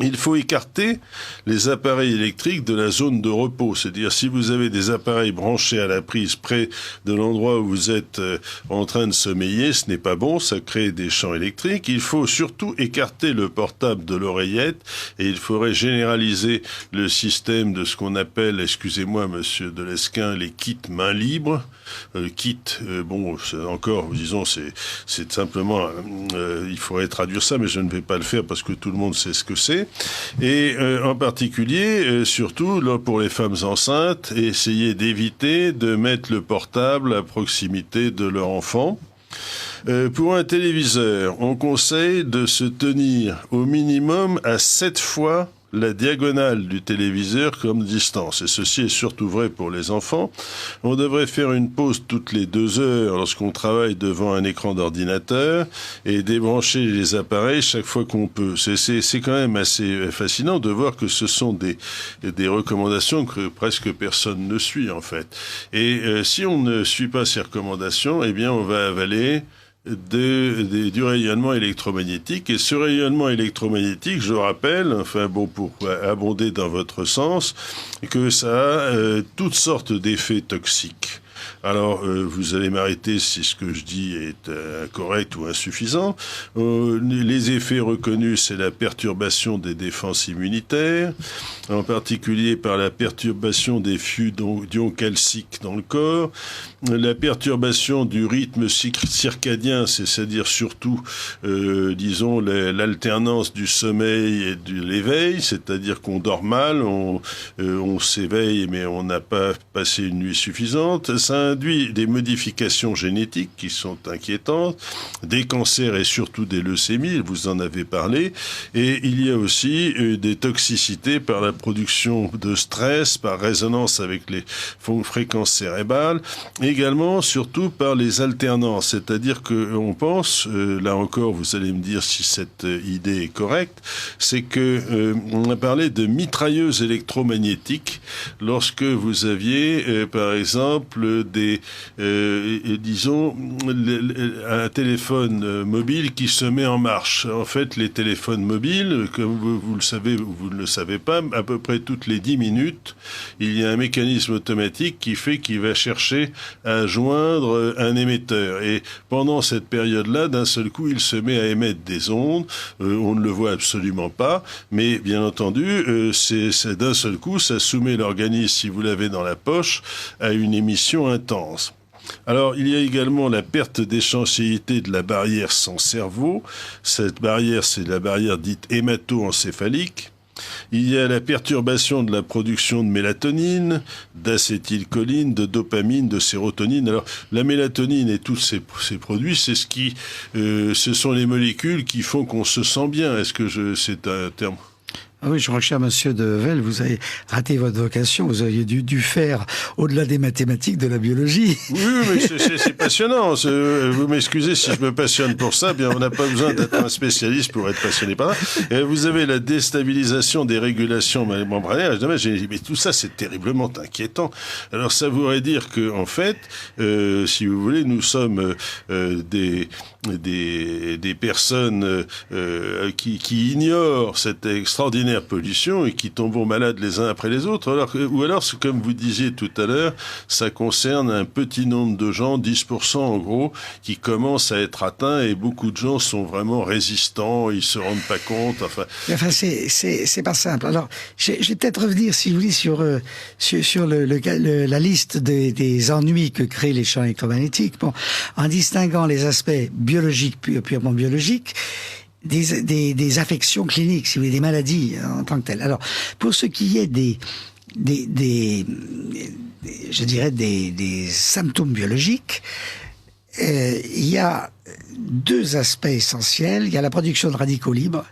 Il faut écarter les appareils électriques de la zone de repos. C'est-à-dire, si vous avez des appareils branchés à la prise près de l'endroit où vous êtes en train de sommeiller, ce n'est pas bon, ça crée des champs électriques. Il faut surtout écarter le portable de l'oreillette et il faudrait généraliser le système de ce qu'on appelle, excusez-moi, monsieur Delesquin, les kits main libre. Disons, c'est simplement, il faudrait traduire ça, mais je ne vais pas le faire parce que tout le monde sait ce que c'est. Et en particulier, surtout là, pour les femmes enceintes, essayer d'éviter de mettre le portable à proximité de leur enfant. Pour un téléviseur, on conseille de se tenir au minimum à 7 fois la diagonale du téléviseur comme distance. Et ceci est surtout vrai pour les enfants. On devrait faire une pause toutes les 2 heures lorsqu'on travaille devant un écran d'ordinateur et débrancher les appareils chaque fois qu'on peut. C'est quand même assez fascinant de voir que ce sont des recommandations que presque personne ne suit en fait. Et si on ne suit pas ces recommandations, eh bien on va avaler du rayonnement électromagnétique. Et ce rayonnement électromagnétique, je rappelle, pour abonder dans votre sens, que ça a toutes sortes d'effets toxiques. Alors, vous allez m'arrêter si ce que je dis est incorrect ou insuffisant. Les effets reconnus, c'est la perturbation des défenses immunitaires, en particulier par la perturbation des flux d'ions calciques dans le corps, la perturbation du rythme circadien, c'est-à-dire surtout, l'alternance du sommeil et de l'éveil, c'est-à-dire qu'on dort mal, on s'éveille mais on n'a pas passé une nuit suffisante. Ça induit des modifications génétiques qui sont inquiétantes, des cancers et surtout des leucémies, vous en avez parlé, et il y a aussi des toxicités par la production de stress, par résonance avec les fréquences cérébrales, également surtout par les alternances, c'est-à-dire que on pense, là encore vous allez me dire si cette idée est correcte, c'est que on a parlé de mitrailleuses électromagnétiques lorsque vous aviez par exemple un téléphone mobile qui se met en marche. En fait, les téléphones mobiles, comme vous le savez ou vous ne le savez pas, à peu près toutes les 10 minutes, il y a un mécanisme automatique qui fait qu'il va chercher à joindre un émetteur. Et pendant cette période-là, d'un seul coup, il se met à émettre des ondes. On ne le voit absolument pas, mais bien entendu, c'est d'un seul coup, ça soumet l'organisme, si vous l'avez dans la poche, à une émission intense. Alors, il y a également la perte d'échangéité de la barrière sans cerveau. Cette barrière, c'est la barrière dite hémato-encéphalique. Il y a la perturbation de la production de mélatonine, d'acétylcholine, de dopamine, de sérotonine. Alors, la mélatonine et tous ces produits, ce sont les molécules qui font qu'on se sent bien. C'est un terme? Ah oui, je crois que, cher monsieur de Velle, vous avez raté votre vocation. Vous auriez dû faire, au-delà des mathématiques, de la biologie. Oui, mais c'est passionnant. Vous m'excusez si je me passionne pour ça. Bien, on n'a pas besoin d'être un spécialiste pour être passionné par ça. Vous avez la déstabilisation des régulations membranaires. J'ai dit, mais tout ça, c'est terriblement inquiétant. Alors, ça voudrait dire que, en fait, si vous voulez, nous sommes des personnes qui ignorent cette extraordinaire pollution et qui tombent malades les uns après les autres. Ou alors, comme vous disiez tout à l'heure, ça concerne un petit nombre de gens, 10% en gros, qui commencent à être atteints, et beaucoup de gens sont vraiment résistants, ils se rendent pas compte. Enfin, c'est pas simple. Alors, je vais peut-être revenir, si vous voulez, sur la liste des ennuis que créent les champs électromagnétiques. Bon, en distinguant les aspects biologiques, purement biologiques, des affections cliniques, si vous voulez, des maladies en tant que telles. Alors, pour ce qui est des symptômes biologiques, il y a deux aspects essentiels. Il y a la production de radicaux libres,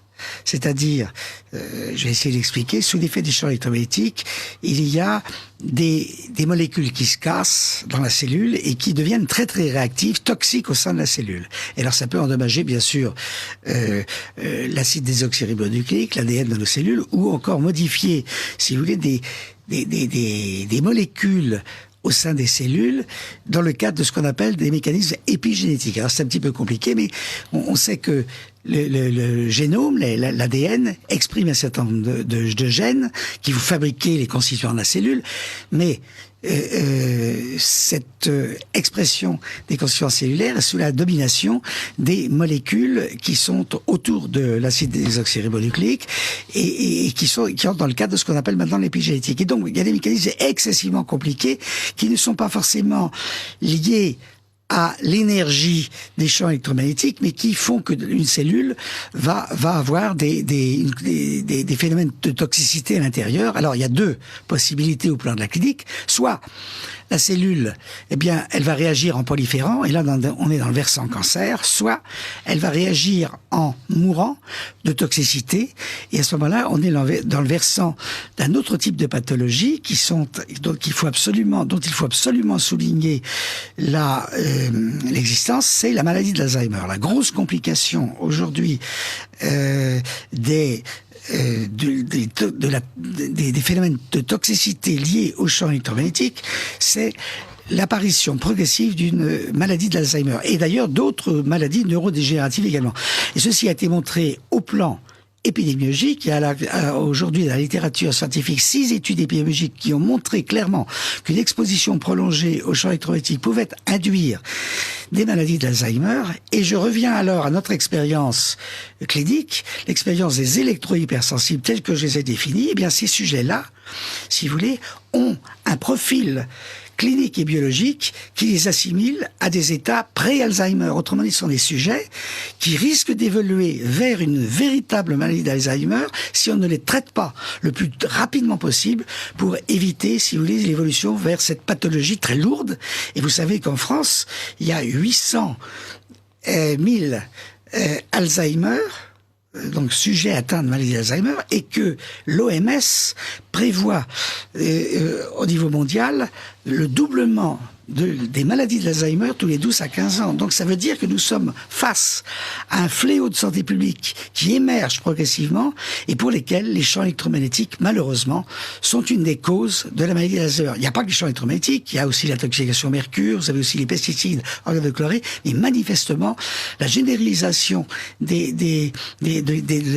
c'est-à-dire, je vais essayer d'expliquer, sous l'effet des champs électromagnétiques, il y a des molécules qui se cassent dans la cellule et qui deviennent très très réactives, toxiques au sein de la cellule. Et alors ça peut endommager bien sûr l'acide désoxyribonucléique, l'ADN de nos cellules, ou encore modifier, si vous voulez, des molécules au sein des cellules, dans le cadre de ce qu'on appelle des mécanismes épigénétiques. Alors c'est un petit peu compliqué, mais on sait que le génome, l'ADN, exprime un certain nombre de gènes qui vous fabriquez les constituants de la cellule, mais cette expression des constituants cellulaires est sous la domination des molécules qui sont autour de l'acide désoxyribonucléique et qui entrent dans le cadre de ce qu'on appelle maintenant l'épigénétique. Et donc, il y a des mécanismes excessivement compliqués qui ne sont pas forcément liés à l'énergie des champs électromagnétiques, mais qui font que une cellule va avoir des phénomènes de toxicité à l'intérieur. Alors, il y a deux possibilités au plan de la clinique. Soit la cellule, eh bien, elle va réagir en proliférant, et là, on est dans le versant cancer. Soit elle va réagir en mourant de toxicité, et à ce moment-là, on est dans le versant d'un autre type de pathologie dont il faut absolument souligner l'existence, c'est la maladie d'Alzheimer. La grosse complication aujourd'hui des phénomènes de toxicité liés aux champs électromagnétiques, c'est l'apparition progressive d'une maladie d'Alzheimer. Et d'ailleurs, d'autres maladies neurodégénératives également. Et ceci a été montré au plan épidémiologique. Il y a aujourd'hui dans la littérature scientifique 6 études épidémiologiques qui ont montré clairement qu'une exposition prolongée aux champs électromagnétiques pouvait induire des maladies d'Alzheimer. Et je reviens alors à notre expérience clinique, l'expérience des électro-hypersensibles tels que je les ai définis. Eh bien, ces sujets-là, si vous voulez, ont un profil clinique et biologique qui les assimile à des états pré-Alzheimer. Autrement dit, ce sont des sujets qui risquent d'évoluer vers une véritable maladie d'Alzheimer si on ne les traite pas le plus rapidement possible pour éviter, si vous voulez, l'évolution vers cette pathologie très lourde. Et vous savez qu'en France, il y a 800 000 Alzheimer, donc sujets atteints de maladie d'Alzheimer, et que l'OMS prévoit au niveau mondial le doublement des maladies d'Alzheimer tous les 12 à 15 ans. Donc ça veut dire que nous sommes face à un fléau de santé publique qui émerge progressivement et pour lesquels les champs électromagnétiques, malheureusement, sont une des causes de la maladie d'Alzheimer. Il n'y a pas que les champs électromagnétiques, il y a aussi l'intoxication au mercure, vous avez aussi les pesticides organochlorés, mais manifestement, la généralisation de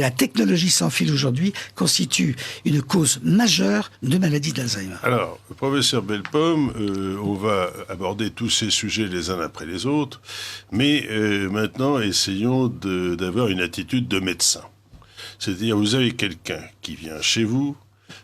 la technologie sans fil aujourd'hui constitue une cause majeure de maladie d'Alzheimer. Alors, professeur Bellepomme, on va aborder tous ces sujets les uns après les autres, mais maintenant essayons d'avoir une attitude de médecin. C'est-à-dire, vous avez quelqu'un qui vient chez vous,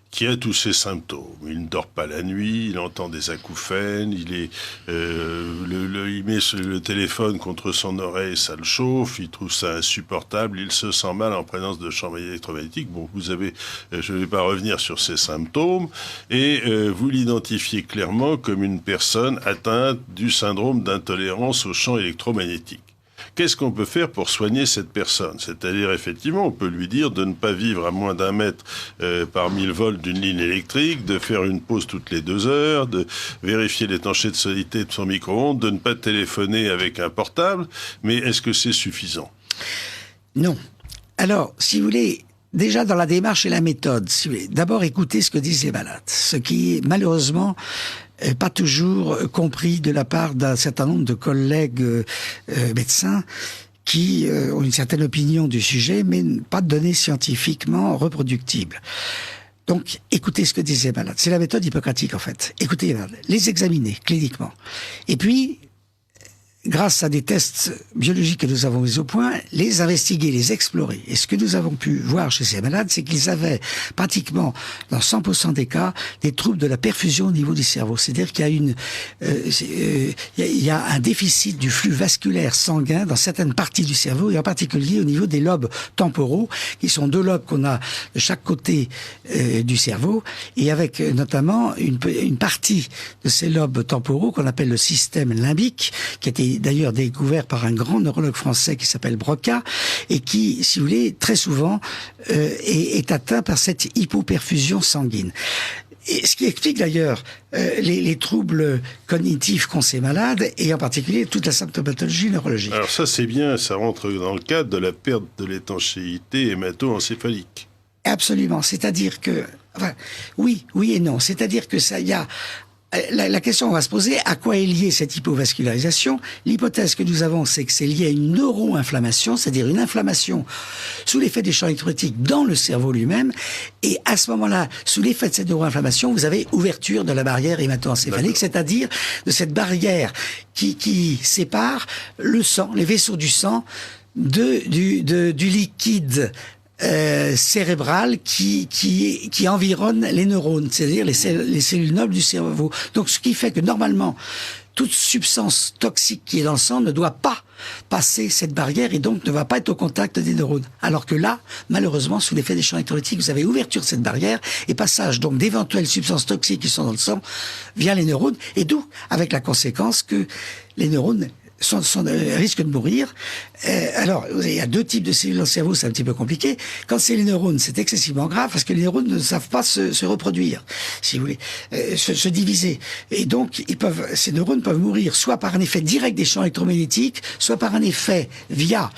qui a tous ces symptômes. Il ne dort pas la nuit, il entend des acouphènes, il met le téléphone contre son oreille, ça le chauffe, il trouve ça insupportable, il se sent mal en présence de champs électromagnétiques. Bon, je ne vais pas revenir sur ces symptômes, et vous l'identifiez clairement comme une personne atteinte du syndrome d'intolérance aux champs électromagnétiques. qu'est-ce qu'on peut faire pour soigner cette personne? C'est-à-dire, effectivement, on peut lui dire de ne pas vivre à moins d'1 mètre par 1000 volts d'une ligne électrique, de faire une pause toutes les 2 heures, de vérifier l'étanchéité de son micro-ondes, de ne pas téléphoner avec un portable. Mais est-ce que c'est suffisant? Non. Alors, si vous voulez, déjà dans la démarche et la méthode, si vous voulez, d'abord écoutez ce que disent les malades, ce qui est malheureusement pas toujours compris de la part d'un certain nombre de collègues médecins qui ont une certaine opinion du sujet, mais pas de données scientifiquement reproductibles. Donc, écoutez ce que disent les malades. C'est la méthode hippocratique, en fait. Écoutez les malades, les examiner cliniquement. Et puis, grâce à des tests biologiques que nous avons mis au point, les investiguer, les explorer. Et ce que nous avons pu voir chez ces malades, c'est qu'ils avaient pratiquement, dans 100% des cas, des troubles de la perfusion au niveau du cerveau. C'est-à-dire qu'il y a il y a un déficit du flux vasculaire sanguin dans certaines parties du cerveau, et en particulier au niveau des lobes temporaux, qui sont 2 lobes qu'on a de chaque côté du cerveau, et avec notamment une partie de ces lobes temporaux qu'on appelle le système limbique, qui a été d'ailleurs découvert par un grand neurologue français qui s'appelle Broca, et qui, si vous voulez, très souvent est atteint par cette hypoperfusion sanguine. Et ce qui explique d'ailleurs les troubles cognitifs qu'ont ces malades, et en particulier toute la symptomatologie neurologique. Alors ça c'est bien, ça rentre dans le cadre de la perte de l'étanchéité hémato-encéphalique. Absolument, c'est-à-dire que... Enfin, oui et non. C'est-à-dire que ça y a... La question va se poser, à quoi est liée cette hypovascularisation? L'hypothèse que nous avons, c'est que c'est lié à une neuro-inflammation, c'est-à-dire une inflammation sous l'effet des champs électrolytiques dans le cerveau lui-même. Et à ce moment-là, sous l'effet de cette neuro-inflammation, vous avez ouverture de la barrière hémato-encéphalique, c'est-à-dire de cette barrière qui sépare le sang, les vaisseaux du sang, du liquide cérébrale qui environne les neurones, c'est-à-dire les cellules nobles du cerveau. Donc, ce qui fait que normalement, toute substance toxique qui est dans le sang ne doit pas passer cette barrière et donc ne va pas être au contact des neurones. Alors que là, malheureusement, sous l'effet des champs électrolytiques, vous avez ouverture de cette barrière et passage donc d'éventuelles substances toxiques qui sont dans le sang via les neurones, et d'où avec la conséquence que les neurones risquent de mourir. Alors, il y a 2 types de cellules dans le cerveau, c'est un petit peu compliqué. Quand c'est les neurones, c'est excessivement grave parce que les neurones ne savent pas se reproduire, si vous voulez, se diviser. Et donc, ces neurones peuvent mourir soit par un effet direct des champs électromagnétiques, soit par un effet via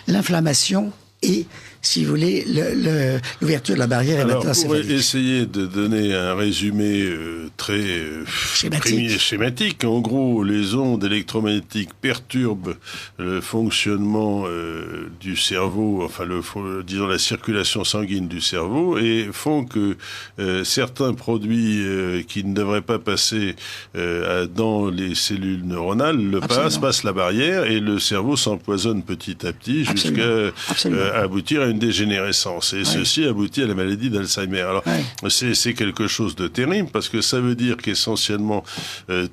l'inflammation et, si vous voulez, l'ouverture de la barrière hémato-encéphalique. Pour essayer de donner un résumé très schématique, en gros, les ondes électromagnétiques perturbent le fonctionnement du cerveau, enfin, disons la circulation sanguine du cerveau, et font que certains produits qui ne devraient pas passer dans les cellules neuronales passent la barrière, et le cerveau s'empoisonne petit à petit jusqu'à aboutir à une dégénérescence. Et ceci aboutit à la maladie d'Alzheimer. Alors, c'est quelque chose de terrible, parce que ça veut dire qu'essentiellement,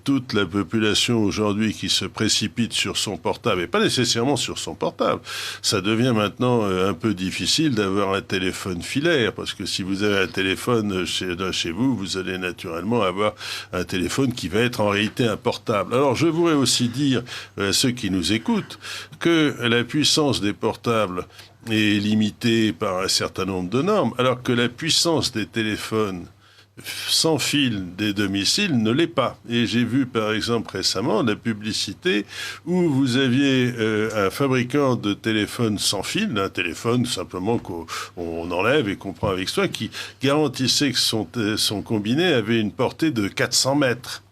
toute la population aujourd'hui qui se précipite sur son portable, et pas nécessairement sur son portable, ça devient maintenant un peu difficile d'avoir un téléphone filaire, parce que si vous avez un téléphone chez vous, vous allez naturellement avoir un téléphone qui va être en réalité un portable. Alors, je voudrais aussi dire à ceux qui nous écoutent que la puissance des portables est limitée par un certain nombre de normes, alors que la puissance des téléphones sans fil des domiciles ne l'est pas. Et j'ai vu par exemple récemment la publicité où vous aviez un fabricant de téléphones sans fil, un téléphone simplement qu'on enlève et qu'on prend avec soi, qui garantissait que son combiné avait une portée de 400 mètres.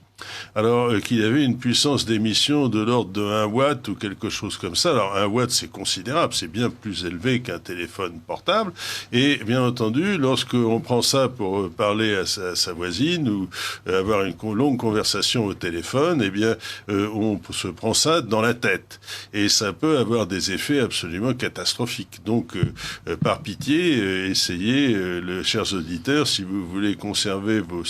Alors qu'il avait une puissance d'émission de l'ordre de 1 watt ou quelque chose comme ça. Alors 1 watt, c'est considérable, c'est bien plus élevé qu'un téléphone portable. Et bien entendu, lorsqu'on prend ça pour parler à sa voisine ou avoir une longue conversation au téléphone, eh bien on se prend ça dans la tête. Et ça peut avoir des effets absolument catastrophiques. Donc par pitié, essayez, chers auditeurs, si vous voulez conserver vos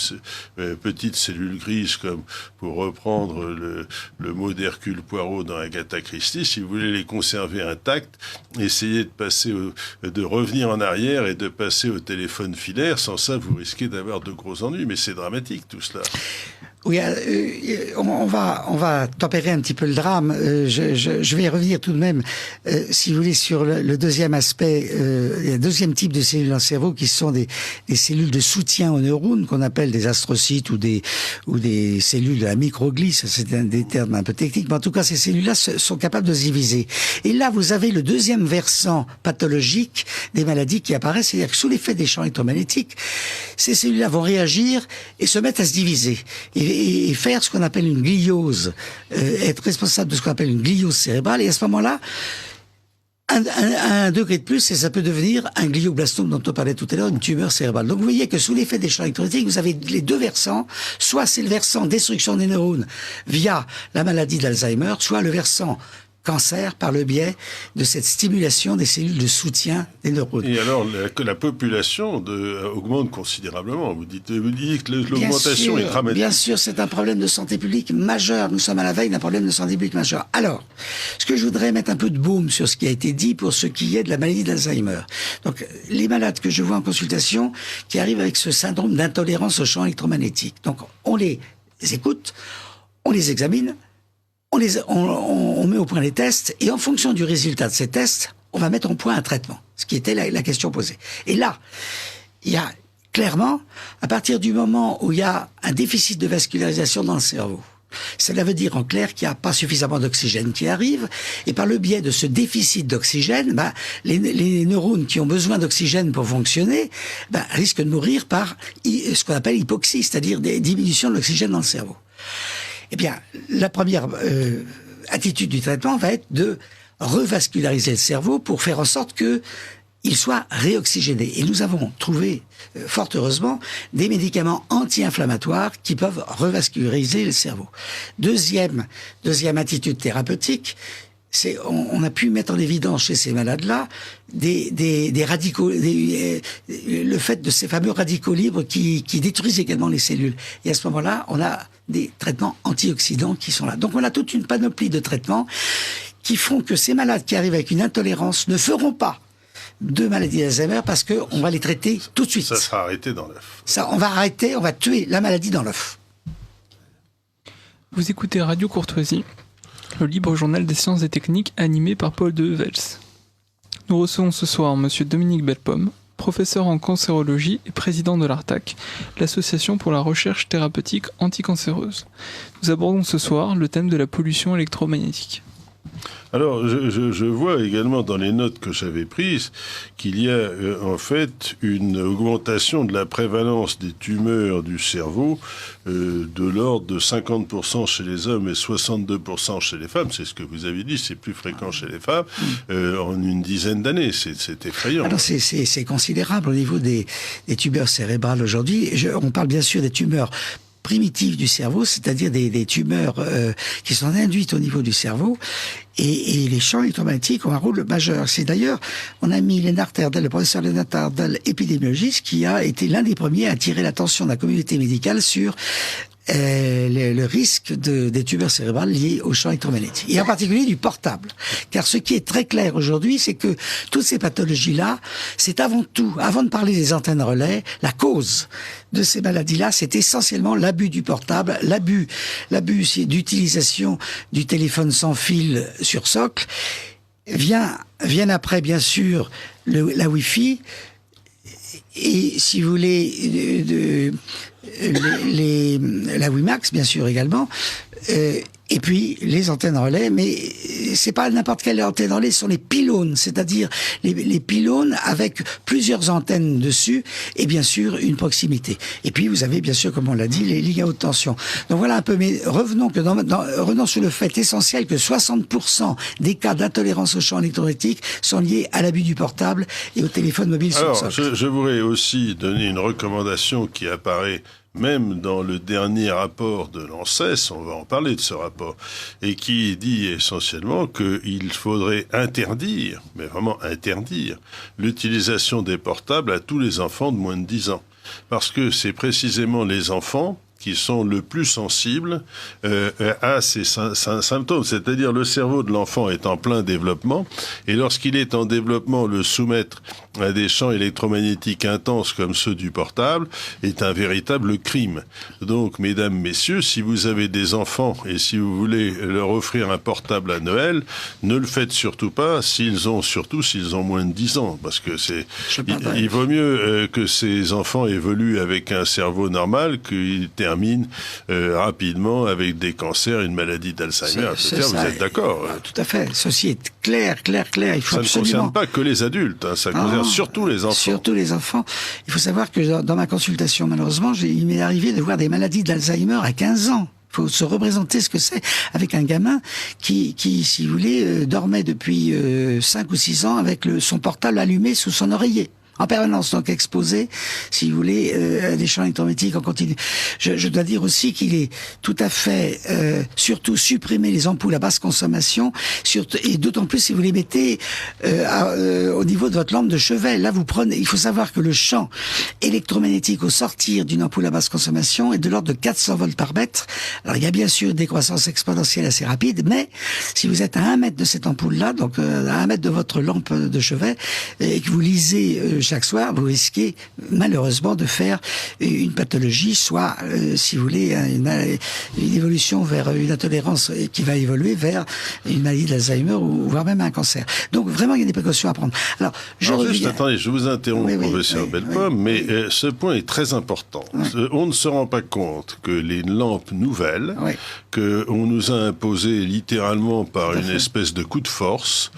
petites cellules grises, comme pour reprendre le mot d'Hercule Poirot dans Agatha Christie, si vous voulez les conserver intactes, essayez de revenir en arrière et de passer au téléphone filaire. Sans ça, vous risquez d'avoir de gros ennuis. Mais c'est dramatique, tout cela. Oui, on va tempérer un petit peu le drame. Je vais revenir tout de même, si vous voulez, sur le deuxième aspect, le deuxième type de cellules dans le cerveau, qui sont des cellules de soutien aux neurones, qu'on appelle des astrocytes ou des cellules de la microglie. Ça, c'est des termes un peu techniques, mais en tout cas, ces cellules-là sont capables de se diviser. Et là, vous avez le deuxième versant pathologique des maladies qui apparaissent, c'est-à-dire que sous l'effet des champs électromagnétiques, ces cellules-là vont réagir et se mettre à se diviser. Et faire ce qu'on appelle une gliose, être responsable de ce qu'on appelle une gliose cérébrale, et à ce moment-là, un degré de plus, et ça peut devenir un glioblastome dont on parlait tout à l'heure, une tumeur cérébrale. Donc vous voyez que sous l'effet des champs électromagnétiques, vous avez les deux versants, soit c'est le versant destruction des neurones via la maladie d'Alzheimer, soit le versant cancer par le biais de cette stimulation des cellules de soutien des neurones. Et alors, que la population augmente considérablement. Vous dites que l'augmentation est dramatique. Bien sûr, c'est un problème de santé publique majeur. Nous sommes à la veille d'un problème de santé publique majeur. Alors, ce que je voudrais mettre un peu de baume sur ce qui a été dit pour ce qui est de la maladie d'Alzheimer. Donc, les malades que je vois en consultation qui arrivent avec ce syndrome d'intolérance aux champs électromagnétiques. Donc, on les écoute, on les examine, on met au point les tests, et en fonction du résultat de ces tests, on va mettre au point un traitement, ce qui était la question posée. Et là, il y a clairement, à partir du moment où il y a un déficit de vascularisation dans le cerveau, cela veut dire en clair qu'il n'y a pas suffisamment d'oxygène qui arrive, et par le biais de ce déficit d'oxygène, les neurones qui ont besoin d'oxygène pour fonctionner risquent de mourir par ce qu'on appelle hypoxie, c'est-à-dire des diminutions de l'oxygène dans le cerveau. Eh bien, la première attitude du traitement va être de revasculariser le cerveau pour faire en sorte que il soit réoxygéné. Et nous avons trouvé, fort heureusement, des médicaments anti-inflammatoires qui peuvent revasculariser le cerveau. Deuxième attitude thérapeutique, on a pu mettre en évidence chez ces malades-là des radicaux, le fait de ces fameux radicaux libres qui détruisent également les cellules. Et à ce moment-là, on a des traitements antioxydants qui sont là. Donc on a toute une panoplie de traitements qui font que ces malades qui arrivent avec une intolérance ne feront pas de maladie d'Alzheimer parce qu'on va les traiter tout de suite. Ça sera arrêté dans l'œuf. On va tuer la maladie dans l'œuf. Vous écoutez Radio Courtoisie, le libre journal des sciences et techniques animé par Paul de Hevels. Nous recevons ce soir Monsieur Dominique Bellepomme, professeur en cancérologie et président de l'ARTAC, l'association pour la recherche thérapeutique anticancéreuse. Nous abordons ce soir le thème de la pollution électromagnétique. Alors, je vois également dans les notes que j'avais prises qu'il y a en fait une augmentation de la prévalence des tumeurs du cerveau de l'ordre de 50% chez les hommes et 62% chez les femmes. C'est ce que vous avez dit, c'est plus fréquent chez les femmes en une dizaine d'années. C'est effrayant. Alors c'est considérable au niveau des tumeurs cérébrales aujourd'hui. On parle bien sûr des tumeurs primitives du cerveau, c'est-à-dire des tumeurs qui sont induites au niveau du cerveau, et les champs électromagnétiques ont un rôle majeur. C'est d'ailleurs, on a mis Lennart Erdel, le professeur Lennart Erdel, épidémiologiste, qui a été l'un des premiers à attirer l'attention de la communauté médicale sur le risque des tumeurs cérébrales liées aux champs électromagnétiques, et en particulier du portable. Car ce qui est très clair aujourd'hui, c'est que toutes ces pathologies-là, c'est avant tout, avant de parler des antennes relais, la cause de ces maladies-là, c'est essentiellement l'abus du portable, l'abus d'utilisation du téléphone sans fil sur socle. Viennent après, bien sûr, la Wi-Fi, et si vous voulez, la WiMAX, bien sûr, également, et puis les antennes relais, mais c'est pas n'importe quelle antenne relais, ce sont les pylônes, c'est-à-dire les pylônes avec plusieurs antennes dessus, et bien sûr une proximité. Et puis vous avez bien sûr, comme on l'a dit, les lignes à haute tension. Donc voilà un peu, mais revenons sur le fait essentiel que 60% des cas d'intolérance aux champs électromagnétiques sont liés à l'abus du portable et au téléphone mobile sur socle. Je voudrais aussi donner une recommandation qui apparaît même dans le dernier rapport de l'ANSES, on va en parler de ce rapport, et qui dit essentiellement qu'il faudrait interdire, mais vraiment interdire, l'utilisation des portables à tous les enfants de moins de 10 ans. Parce que c'est précisément les enfants qui sont le plus sensibles à ces symptômes. C'est-à-dire le cerveau de l'enfant est en plein développement, et lorsqu'il est en développement, le soumettre à des champs électromagnétiques intenses comme ceux du portable est un véritable crime. Donc, mesdames, messieurs, si vous avez des enfants et si vous voulez leur offrir un portable à Noël, ne le faites surtout pas s'ils ont moins de 10 ans, parce que il vaut mieux que ces enfants évoluent avec un cerveau normal qu'ils terminent rapidement avec des cancers, une maladie d'Alzheimer. Vous êtes d'accord? Tout à fait. Ceci est clair. Il faut ça absolument... ne concerne pas que les adultes, ça concerne surtout les enfants. Surtout les enfants. Il faut savoir que dans ma consultation, malheureusement, il m'est arrivé de voir des maladies d'Alzheimer à 15 ans. Il faut se représenter ce que c'est avec un gamin qui si vous voulez, dormait depuis 5 ou 6 ans avec son portable allumé sous son oreiller. En permanence, donc exposé, si vous voulez, à des champs électromagnétiques en continu. Je dois dire aussi qu'il est tout à fait, surtout supprimer les ampoules à basse consommation, et d'autant plus si vous les mettez au niveau de votre lampe de chevet. Là, il faut savoir que le champ électromagnétique au sortir d'une ampoule à basse consommation est de l'ordre de 400 volts par mètre. Alors, il y a bien sûr une décroissance exponentielle assez rapide, mais si vous êtes à 1 mètre de cette ampoule-là, donc à 1 mètre de votre lampe de chevet, et que vous lisez chaque soir, vous risquez malheureusement de faire une pathologie, soit, si vous voulez, une évolution vers une intolérance qui va évoluer vers une maladie d'Alzheimer ou voire même un cancer. Donc vraiment, il y a des précautions à prendre. Alors, attendez, je vous interromps, professeur Bellepomme, mais ce point est très important. On ne se rend pas compte que les lampes nouvelles, qu'on nous a imposées littéralement par une espèce de coup de force,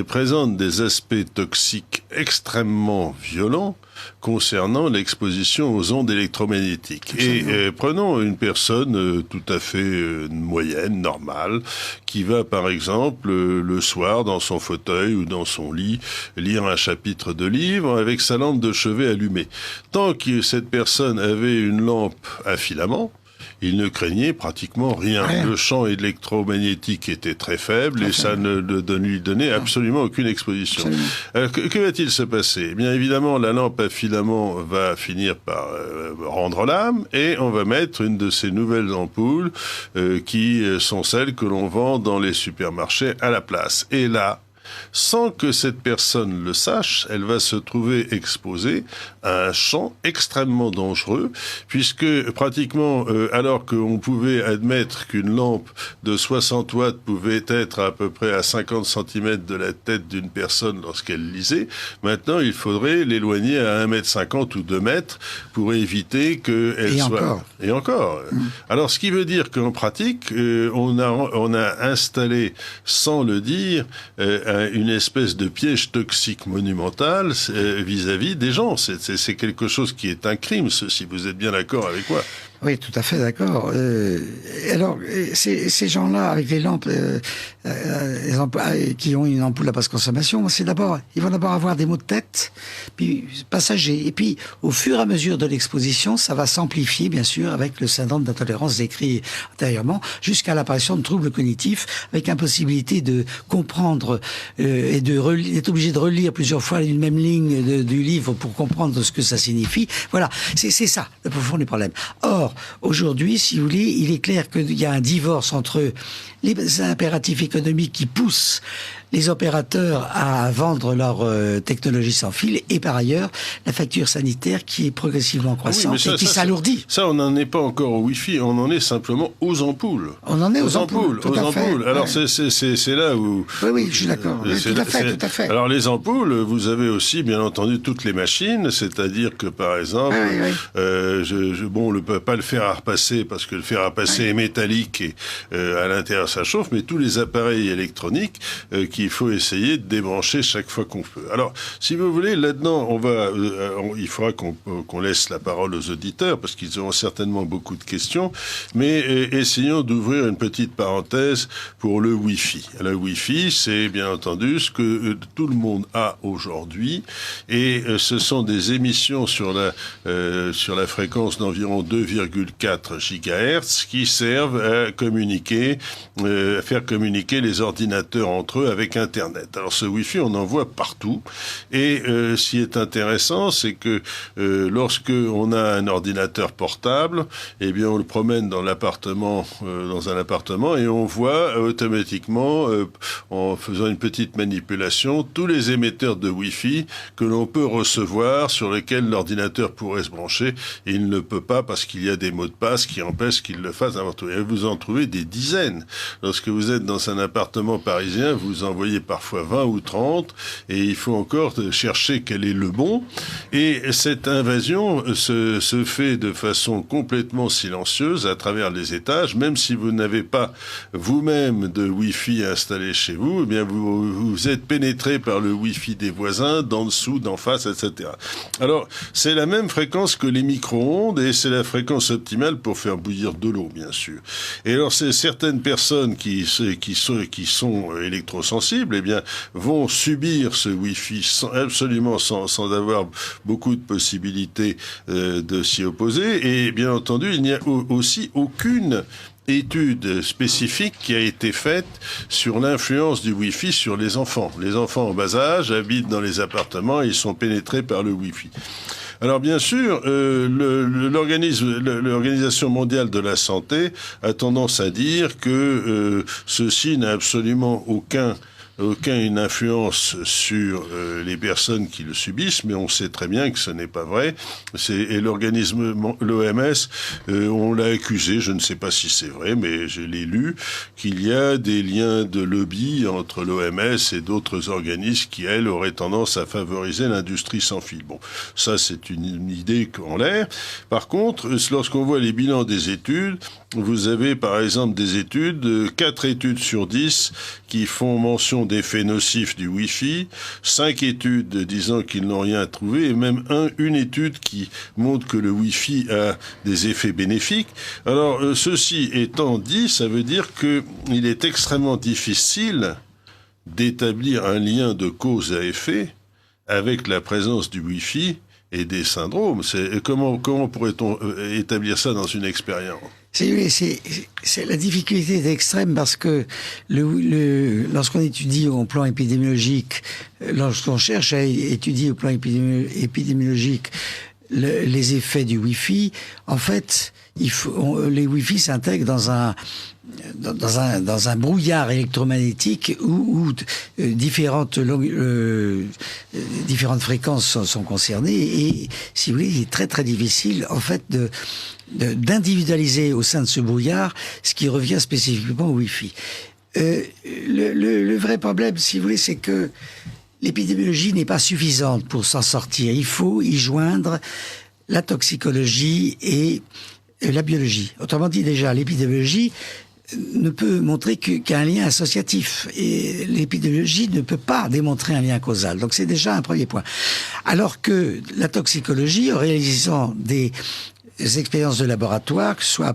présentent des aspects toxiques extrêmement violents concernant l'exposition aux ondes électromagnétiques. Et prenons une personne tout à fait moyenne, normale, qui va par exemple le soir dans son fauteuil ou dans son lit lire un chapitre de livre avec sa lampe de chevet allumée. Tant que cette personne avait une lampe à filament, il ne craignait pratiquement rien. Le champ électromagnétique était très faible et ça ne lui donnait absolument aucune exposition. Alors, que va-t-il se passer? Bien évidemment, la lampe à filament va finir par rendre l'âme et on va mettre une de ces nouvelles ampoules qui sont celles que l'on vend dans les supermarchés à la place. Et là, sans que cette personne le sache, elle va se trouver exposée à un champ extrêmement dangereux, puisque pratiquement, alors qu'on pouvait admettre qu'une lampe de 60 watts pouvait être à peu près à 50 cm de la tête d'une personne lorsqu'elle lisait, maintenant il faudrait l'éloigner à 1,50 m ou 2 mètres pour éviter qu'elle soit... Et encore. Alors, ce qui veut dire qu'en pratique, on a installé, sans le dire, une espèce de piège toxique monumental vis-à-vis des gens. C'est quelque chose qui est un crime, si vous êtes bien d'accord avec moi. Oui, tout à fait d'accord. Alors, ces gens-là, avec les lampes qui ont une ampoule à basse consommation, ils vont d'abord avoir des maux de tête, puis passagers. Et puis, au fur et à mesure de l'exposition, ça va s'amplifier, bien sûr, avec le syndrome d'intolérance décrit antérieurement, jusqu'à l'apparition de troubles cognitifs, avec impossibilité de comprendre et d'être obligé de relire plusieurs fois une même ligne du livre pour comprendre ce que ça signifie. Voilà, c'est ça, le profond du problème. Or, aujourd'hui, si vous voulez, il est clair qu'il y a un divorce entre les impératifs économiques qui poussent les opérateurs à vendre leur technologie sans fil et par ailleurs la facture sanitaire qui est progressivement croissante et qui s'alourdit. Ça, on n'en est pas encore au Wi-Fi, on en est simplement aux ampoules. On en est aux ampoules. Tout à fait. Alors c'est là où... Oui, je suis d'accord. Tout à fait. Alors les ampoules, vous avez aussi bien entendu toutes les machines, c'est-à-dire que par exemple, on ne peut pas le fer à repasser parce que le fer à repasser est métallique et à l'intérieur ça chauffe, mais tous les appareils électroniques qu'il faut essayer de débrancher chaque fois qu'on peut. Alors, si vous voulez, là-dedans, il faudra qu'on laisse la parole aux auditeurs, parce qu'ils auront certainement beaucoup de questions, mais essayons d'ouvrir une petite parenthèse pour le Wi-Fi. Le Wi-Fi, c'est bien entendu ce que tout le monde a aujourd'hui, et ce sont des émissions sur la fréquence d'environ 2,4 GHz qui servent à communiquer, à faire communiquer les ordinateurs entre eux avec avec Internet. Alors ce Wi-Fi, on en voit partout. Et ce qui est intéressant, c'est que lorsque on a un ordinateur portable, eh bien on le promène dans l'appartement, dans un appartement, et on voit automatiquement, en faisant une petite manipulation, tous les émetteurs de Wi-Fi que l'on peut recevoir, sur lesquels l'ordinateur pourrait se brancher, et il ne le peut pas parce qu'il y a des mots de passe qui empêchent qu'il le fasse n'importe où. Et vous en trouvez des dizaines. Lorsque vous êtes dans un appartement parisien, vous en voyez parfois 20 ou 30, et il faut encore chercher quel est le bon. Et cette invasion se fait de façon complètement silencieuse à travers les étages, même si vous n'avez pas vous-même de Wi-Fi installé chez vous, eh bien vous êtes pénétré par le Wi-Fi des voisins, d'en dessous, d'en face, etc. Alors, c'est la même fréquence que les micro-ondes, et c'est la fréquence optimale pour faire bouillir de l'eau, bien sûr. Et alors, c'est certaines personnes qui sont électrosensibles, eh bien, vont subir ce Wi-Fi sans avoir beaucoup de possibilités de s'y opposer. Et bien entendu, il n'y a aussi aucune étude spécifique qui a été faite sur l'influence du Wi-Fi sur les enfants. Les enfants en bas âge habitent dans les appartements et ils sont pénétrés par le Wi-Fi. Alors bien sûr, l'Organisation mondiale de la santé a tendance à dire que ceci n'a absolument aucune influence sur les personnes qui le subissent, mais on sait très bien que ce n'est pas vrai. Et l'OMS, on l'a accusé, je ne sais pas si c'est vrai, mais je l'ai lu, qu'il y a des liens de lobby entre l'OMS et d'autres organismes qui, elles, auraient tendance à favoriser l'industrie sans fil. Bon, ça c'est une idée en l'air. Par contre, lorsqu'on voit les bilans des études, vous avez par exemple des études, 4 études sur 10 qui font mention d'effets nocifs du Wi-Fi, 5 études disant qu'ils n'ont rien trouvé, et même une étude qui montre que le Wi-Fi a des effets bénéfiques. Alors, ceci étant dit, ça veut dire qu'il est extrêmement difficile d'établir un lien de cause à effet avec la présence du Wi-Fi et des syndromes. Comment pourrait-on établir ça dans une expérience ? C'est la difficulté est extrême parce que lorsqu'on étudie au plan épidémiologique, lorsqu'on cherche à étudier au plan épidémiologique les effets du Wi-Fi, en fait, les Wi-Fi s'intègrent dans un brouillard électromagnétique où différentes fréquences sont concernées, et si vous voulez, il est très très difficile en fait d'individualiser au sein de ce brouillard ce qui revient spécifiquement au Wi-Fi. Le vrai problème, si vous voulez, c'est que l'épidémiologie n'est pas suffisante pour s'en sortir. Il faut y joindre la toxicologie et la biologie. Autrement dit, déjà, l'épidémiologie ne peut montrer qu'un lien associatif. Et l'épidémiologie ne peut pas démontrer un lien causal. Donc c'est déjà un premier point. Alors que la toxicologie, en réalisant des expériences de laboratoire, que ce soit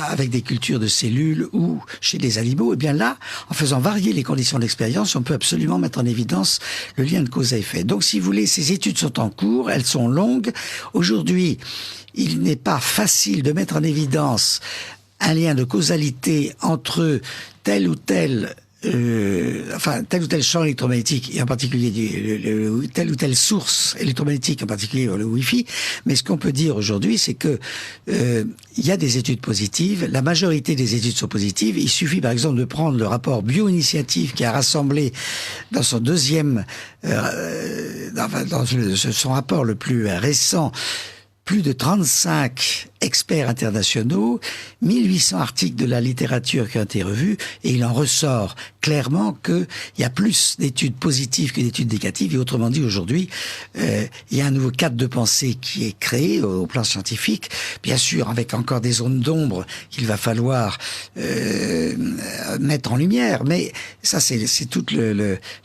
avec des cultures de cellules ou chez des animaux, et bien là, en faisant varier les conditions d'expérience, on peut absolument mettre en évidence le lien de cause à effet. Donc, si vous voulez, ces études sont en cours, elles sont longues. Aujourd'hui, il n'est pas facile de mettre en évidence un lien de causalité entre tel ou tel champ électromagnétique, et en particulier telle ou telle source électromagnétique, en particulier le Wi-Fi. Mais ce qu'on peut dire aujourd'hui, c'est que il y a des études positives. La majorité des études sont positives. Il suffit, par exemple, de prendre le rapport Bioinitiative qui a rassemblé dans son son rapport le plus récent, plus de 35 experts internationaux, 1800 articles de la littérature qui ont été revus, et il en ressort clairement qu'il y a plus d'études positives que d'études négatives. Et autrement dit, aujourd'hui, il y a un nouveau cadre de pensée qui est créé au plan scientifique, bien sûr avec encore des zones d'ombre qu'il va falloir mettre en lumière, mais ça c'est tous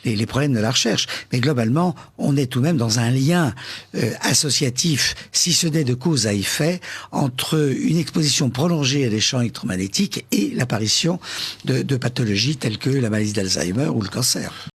les problèmes de la recherche. Mais globalement, on est tout de même dans un lien associatif, si ce n'est de cause à effet, entre une exposition prolongée à des champs électromagnétiques et l'apparition de pathologies telles que la maladie d'Alzheimer ou le cancer.